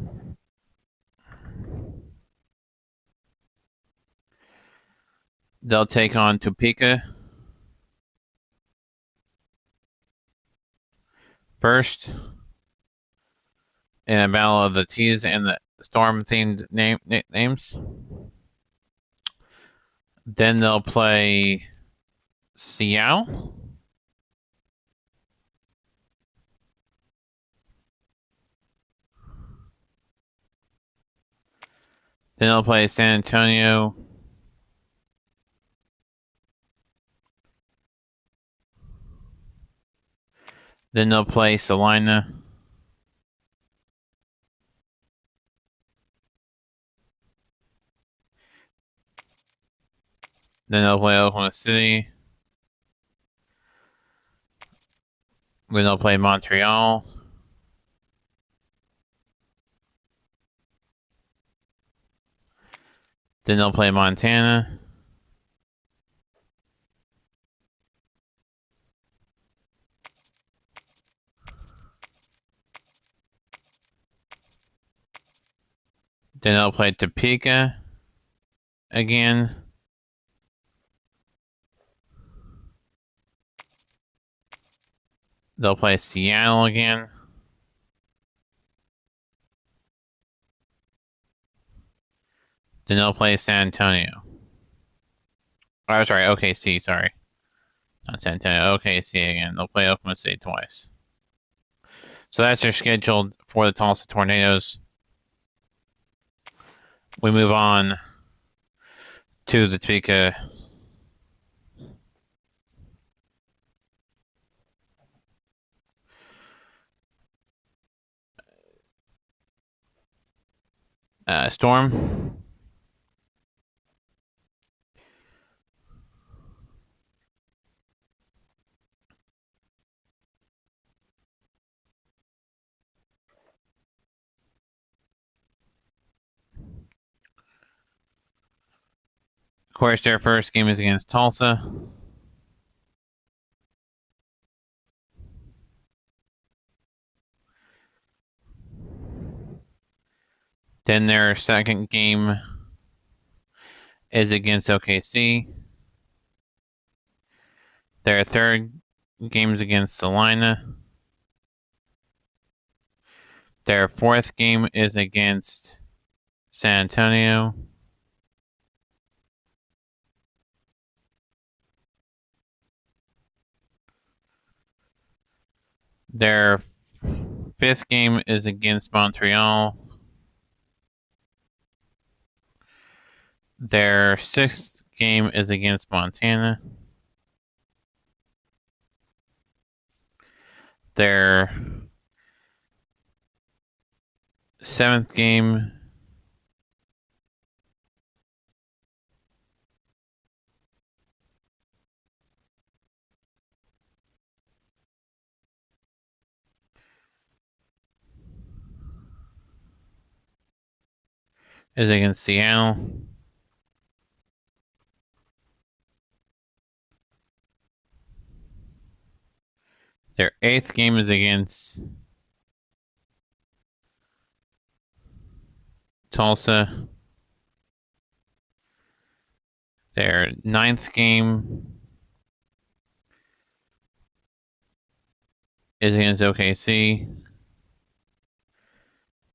They'll take on Topeka first in a battle of the T's and the storm-themed names. Then they'll play Seattle. Then they'll play San Antonio. Then they'll play Salina. Then they'll play Oklahoma City. Then they'll play Montreal. Then they'll play Montana. Then they'll play Topeka again. They'll play Seattle again. Then they'll play San Antonio. Oh, sorry, OKC, sorry. Not San Antonio, OKC again. They'll play Oklahoma City twice. So that's their schedule for the Tulsa Tornadoes. We move on to the Topeka Storm. Of course, their first game is against Tulsa. Then their second game is against OKC. Their third game is against Salina. Their fourth game is against San Antonio. Their fifth game is against Montreal. Their sixth game is against Montana. Their seventh game is against Seattle. Their eighth game is against Tulsa. Their ninth game is against OKC.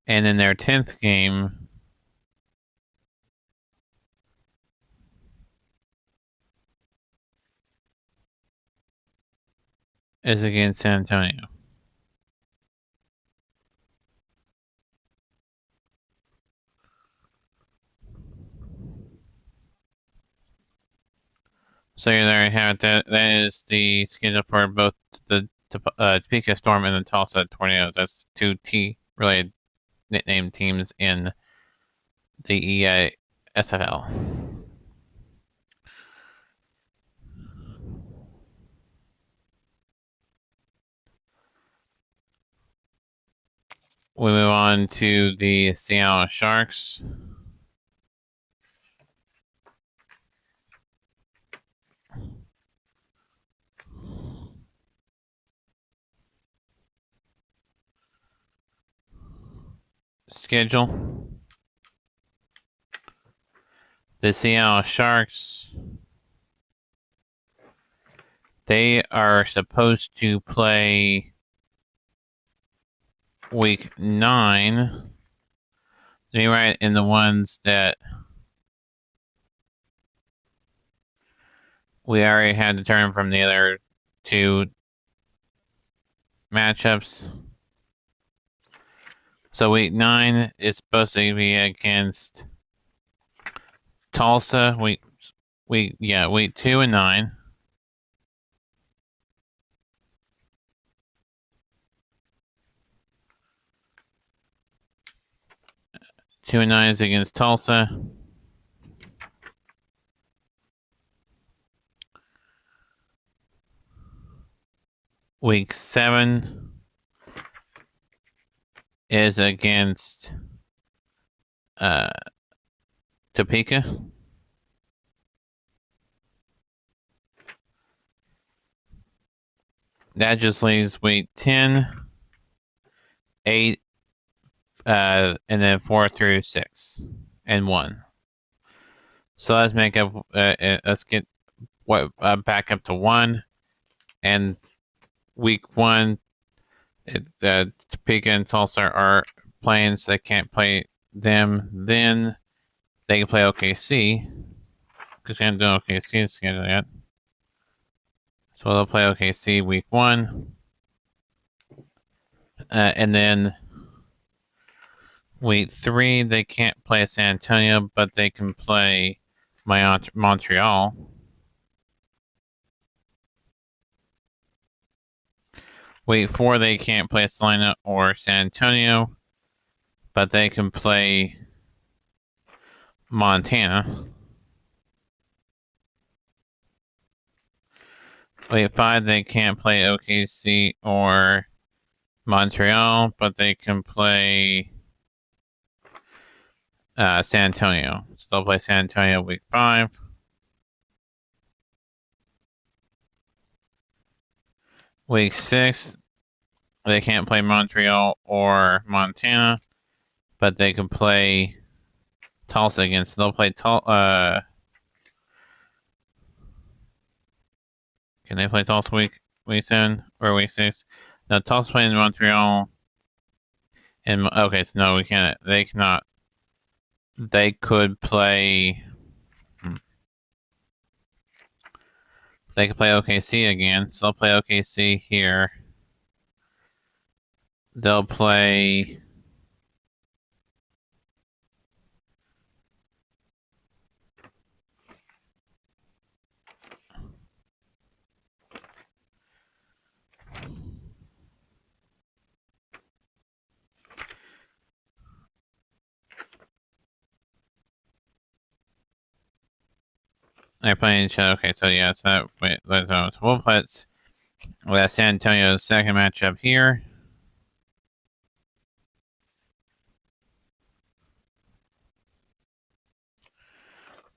And then their 10th game is against San Antonio. So there you have it. That is the schedule for both the Topeka Storm and the Tulsa Tornadoes. That's two related nickname teams in the SFL. We move on to the Seattle Sharks. Schedule. The Seattle Sharks, they are supposed to play week 9. Let me write in the ones that we already had determined from the other 2 matchups. So week 9 is supposed to be against Tulsa. Week 2 and 9. Two and 9 is against Tulsa. Week 7 is against Topeka. That just leaves week 10, 8, and then 4 through 6, and 1. So let's make up. Let's get back up to 1, and week 1, Topeka and Tulsa are playing, so they can't play them. Then they can play OKC because we haven't done OKC schedule yet. So they'll play OKC week 1, and then week 3 they can't play San Antonio, but they can play Montreal. Week 4 they can't play Salina or San Antonio, but they can play Montana. Week 5 they can't play OKC or Montreal, but they can play San Antonio. So they'll play San Antonio week 5. Week 6 they can't play Montreal or Montana, but they can play Tulsa again. So they'll play Can they play Tulsa week 7 or week 6? No, Tulsa playing Montreal. And okay, so no, we can't. They cannot. They could play. They could play OKC again. So they'll play OKC here. They'll play. They're playing each other. Okay, so yeah, so so we'll put San Antonio's second matchup here.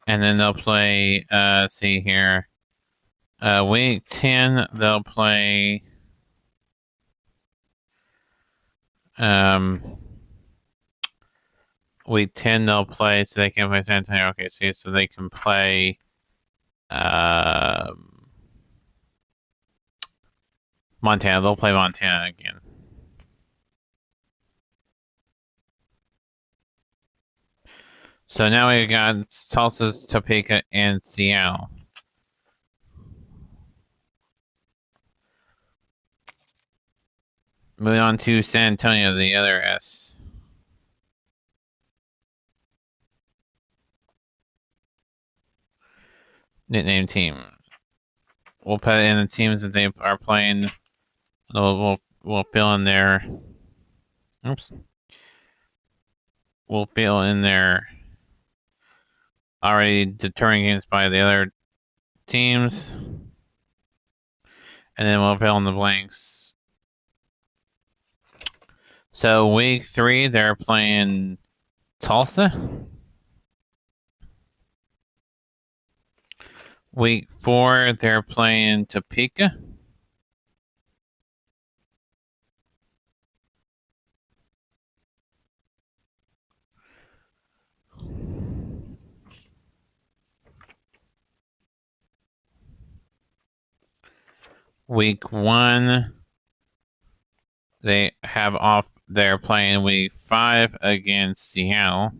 And then they'll play, see here, week 10, they'll play, week 10, they'll play, so they can play San Antonio, okay, see, so they can play, Montana, they'll play Montana again. So now we got Tulsa, Topeka, and Seattle. Moving on to San Antonio, the other S. Nickname team. We'll put in the teams that they are playing. We'll fill in their. Oops. will fill in their already determined games by the other teams, and then we'll fill in the blanks. So week 3, they're playing Tulsa. Week 4, they're playing Topeka. Week 1, they have off. They're playing week 5 against Seattle.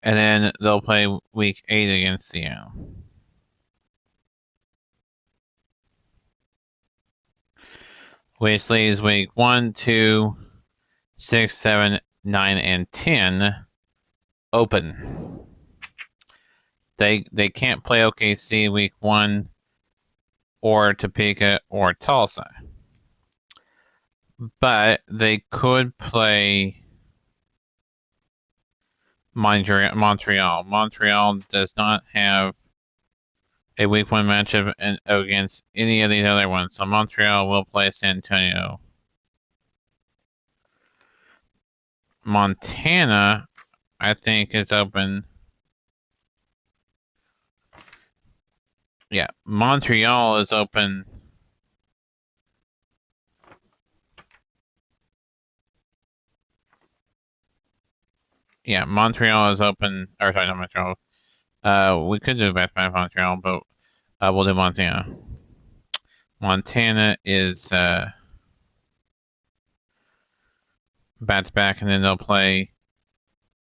And then they'll play week 8 against Seattle. Which leaves week 1, 2, 6, 7, 9, and 10 open. They can't play OKC week 1 or Topeka or Tulsa. But they could play Montreal. Montreal does not have a week 1 matchup against any of these other ones. So Montreal will play San Antonio. Montana, I think, is open. Yeah, Montreal is open. Yeah, Montreal is open. Or sorry, not Montreal. We could do Best Buy Montreal, but we'll do Montana. Montana is back to back, and then they'll play.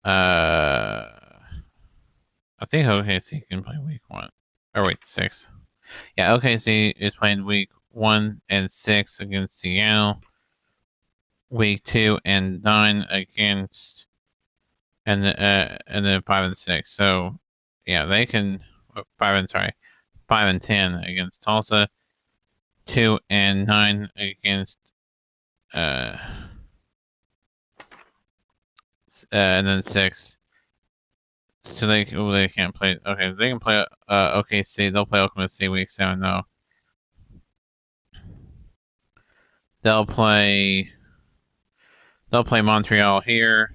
I think OKC can play week 1. Or wait, 6. Yeah, OKC is playing week 1 and 6 against Seattle. Week 2 and 9 against, and then 5 and 6. So yeah, they can 5 and 10 against Tulsa. 2 and 9 against and then 6. So they can't play. Okay, they can play OKC. They'll play Oklahoma City week 7 though. They'll play Montreal here.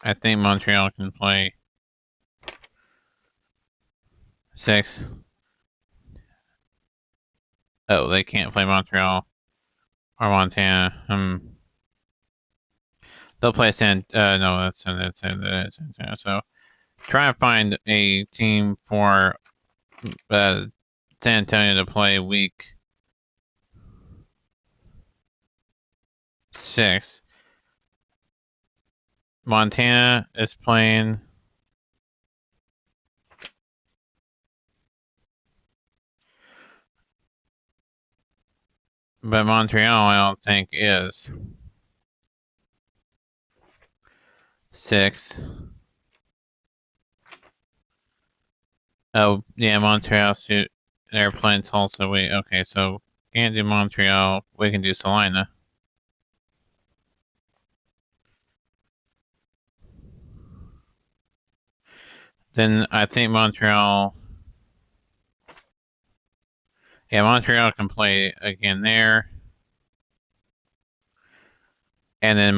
I think Montreal can play 6. Oh, they can't play Montreal or Montana. They'll play no, that's Santana. So try and find a team for San Antonio to play week 6. Montana is playing. But Montreal, I don't think, is 6. Oh, yeah, Montreal. They're playing Tulsa. Okay, so can't do Montreal. We can do Salina. Then I think Montreal. Yeah, Montreal can play again there. And then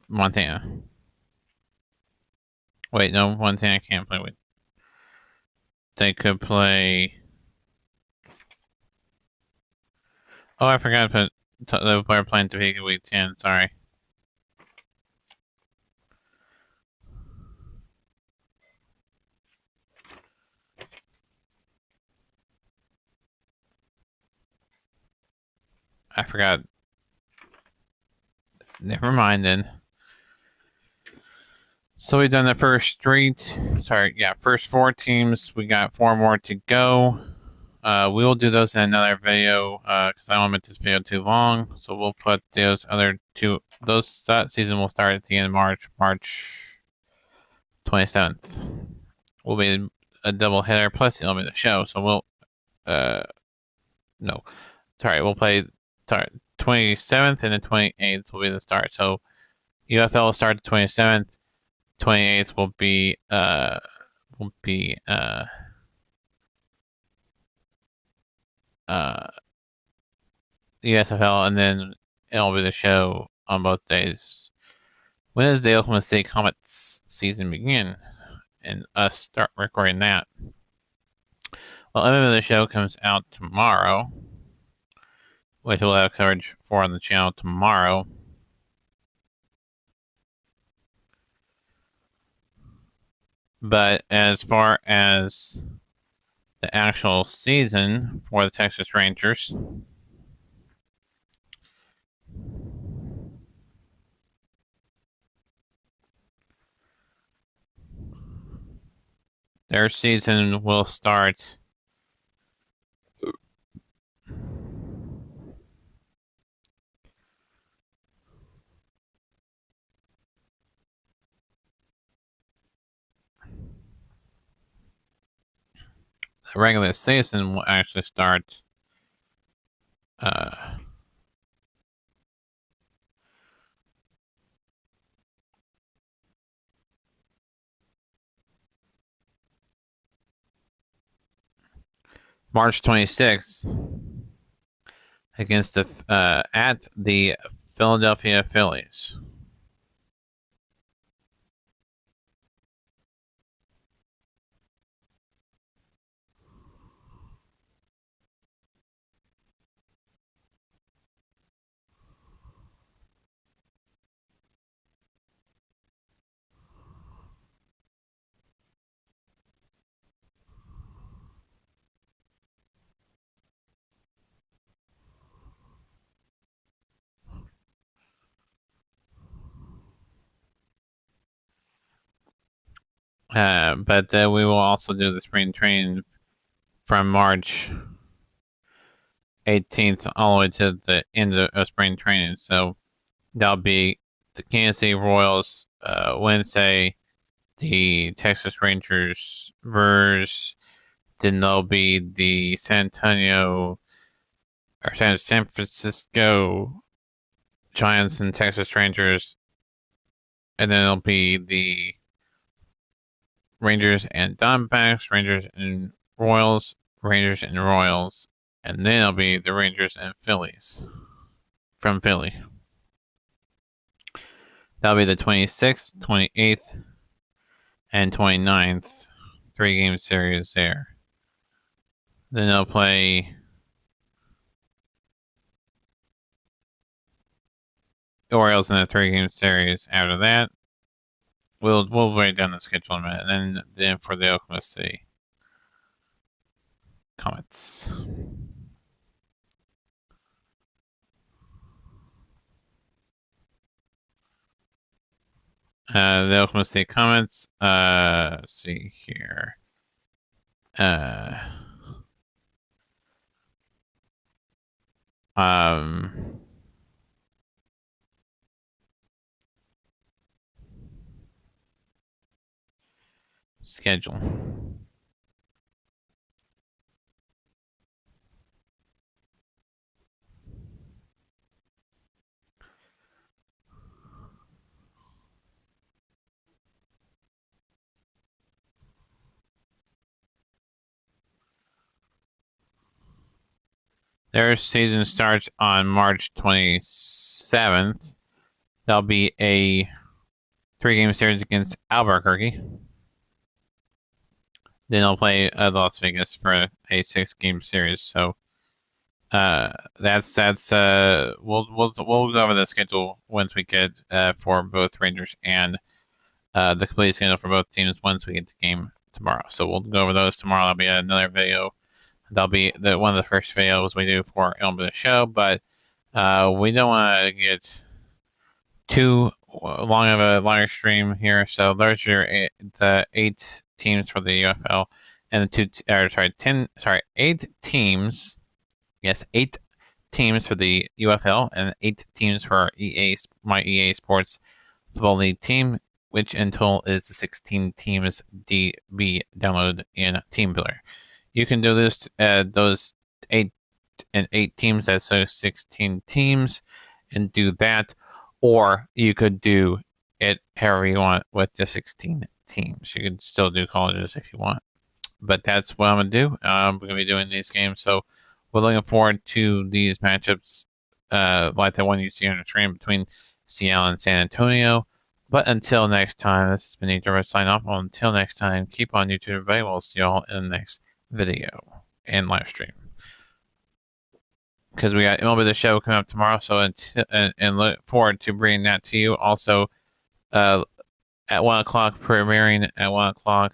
Montana. Wait, no, Montana can't play with. They could play. Oh, I forgot to put the player playing Topeka week 10. Sorry. I forgot. Never mind then. So we've done the first first 4 teams. We got 4 more to go. We will do those in another video because I don't want to make this video too long. So we'll put those other 2. That season will start at the end of March 27th. Will be a double header plus the MLB The Show. So we'll no, sorry, we'll play 27th and the 28th will be the start. So UFL will start the 27th. 28th will be the USFL, and then it'll be the show on both days. When does the Oklahoma State Comets season begin? And us start recording that. Well, MMA The Show comes out tomorrow, which we'll have coverage for on the channel tomorrow. But as far as the actual season for the Texas Rangers, their season will start the regular season will actually start March 26th against the at the Philadelphia Phillies. But we will also do the spring training from March 18th all the way to the end of spring training. So that'll be the Kansas City Royals Wednesday, the Texas Rangers versus, then there'll be the San Francisco Giants and Texas Rangers, and then it'll be the Rangers and Diamondbacks, Rangers and Royals, Rangers and Royals, and then it'll be the Rangers and Phillies from Philly. That'll be the 26th, 28th, and 29th. 3-game series there. Then they'll play the Orioles in a 3-game series after that. We'll break down the schedule in a minute. And then for the Oklahoma City Comets. The Oklahoma City Comets, let's see here. Schedule. Their season starts on March 27th. There'll be a 3-game series against Albuquerque. Then they'll play Las Vegas for a 6-game series. So that's we'll go over the schedule once we get for both Rangers and the complete schedule for both teams once we get the game tomorrow. So we'll go over those tomorrow. That'll be another video. That'll be one of the first videos we do for the show, but we don't want to get too long of a live stream here. So those are the 8 teams for the UFL and the 8 teams. Yes, 8 teams for the UFL and 8 teams for my EA Sports Football League team. which in total is the 16 teams DB downloaded in Team Builder. You can do this those 8 teams, that's those 16 teams, and do that, or you could do it however you want with the 16 teams. You could still do colleges if you want, but that's what I'm gonna do. We're gonna be doing these games, so we're looking forward to these matchups, like the one you see on the stream between Seattle and San Antonio. But until next time, this has been Ethan sign off. Well, until next time, keep on YouTube, everybody. We'll see y'all in the next video and live stream. Because we got MLB The Show coming up tomorrow, so and look forward to bringing that to you. Also, at 1 o'clock, premiering at 1 o'clock,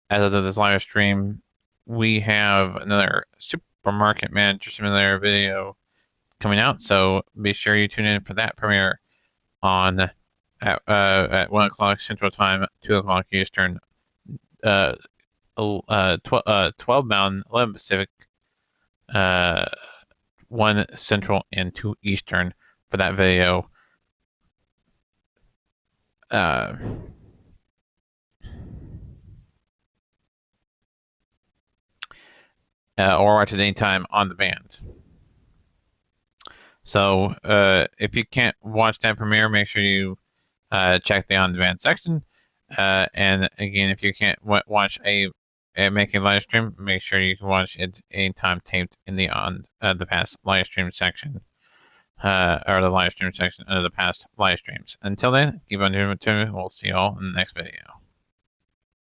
as of this live stream, we have another Supermarket Manager Simulator video coming out, so be sure you tune in for that premiere on at 1 o'clock Central Time, 2 o'clock Eastern, 12 Mountain, 11 Pacific, 1 Central, and 2 Eastern for that video. Or watch it anytime on demand. So if you can't watch that premiere, make sure you check the on-demand section. And again, if you can't watch making live stream, make sure you can watch it anytime taped in the the past live stream section, or the live stream section under the past live streams. Until then, keep on doing it. We'll see you all in the next video.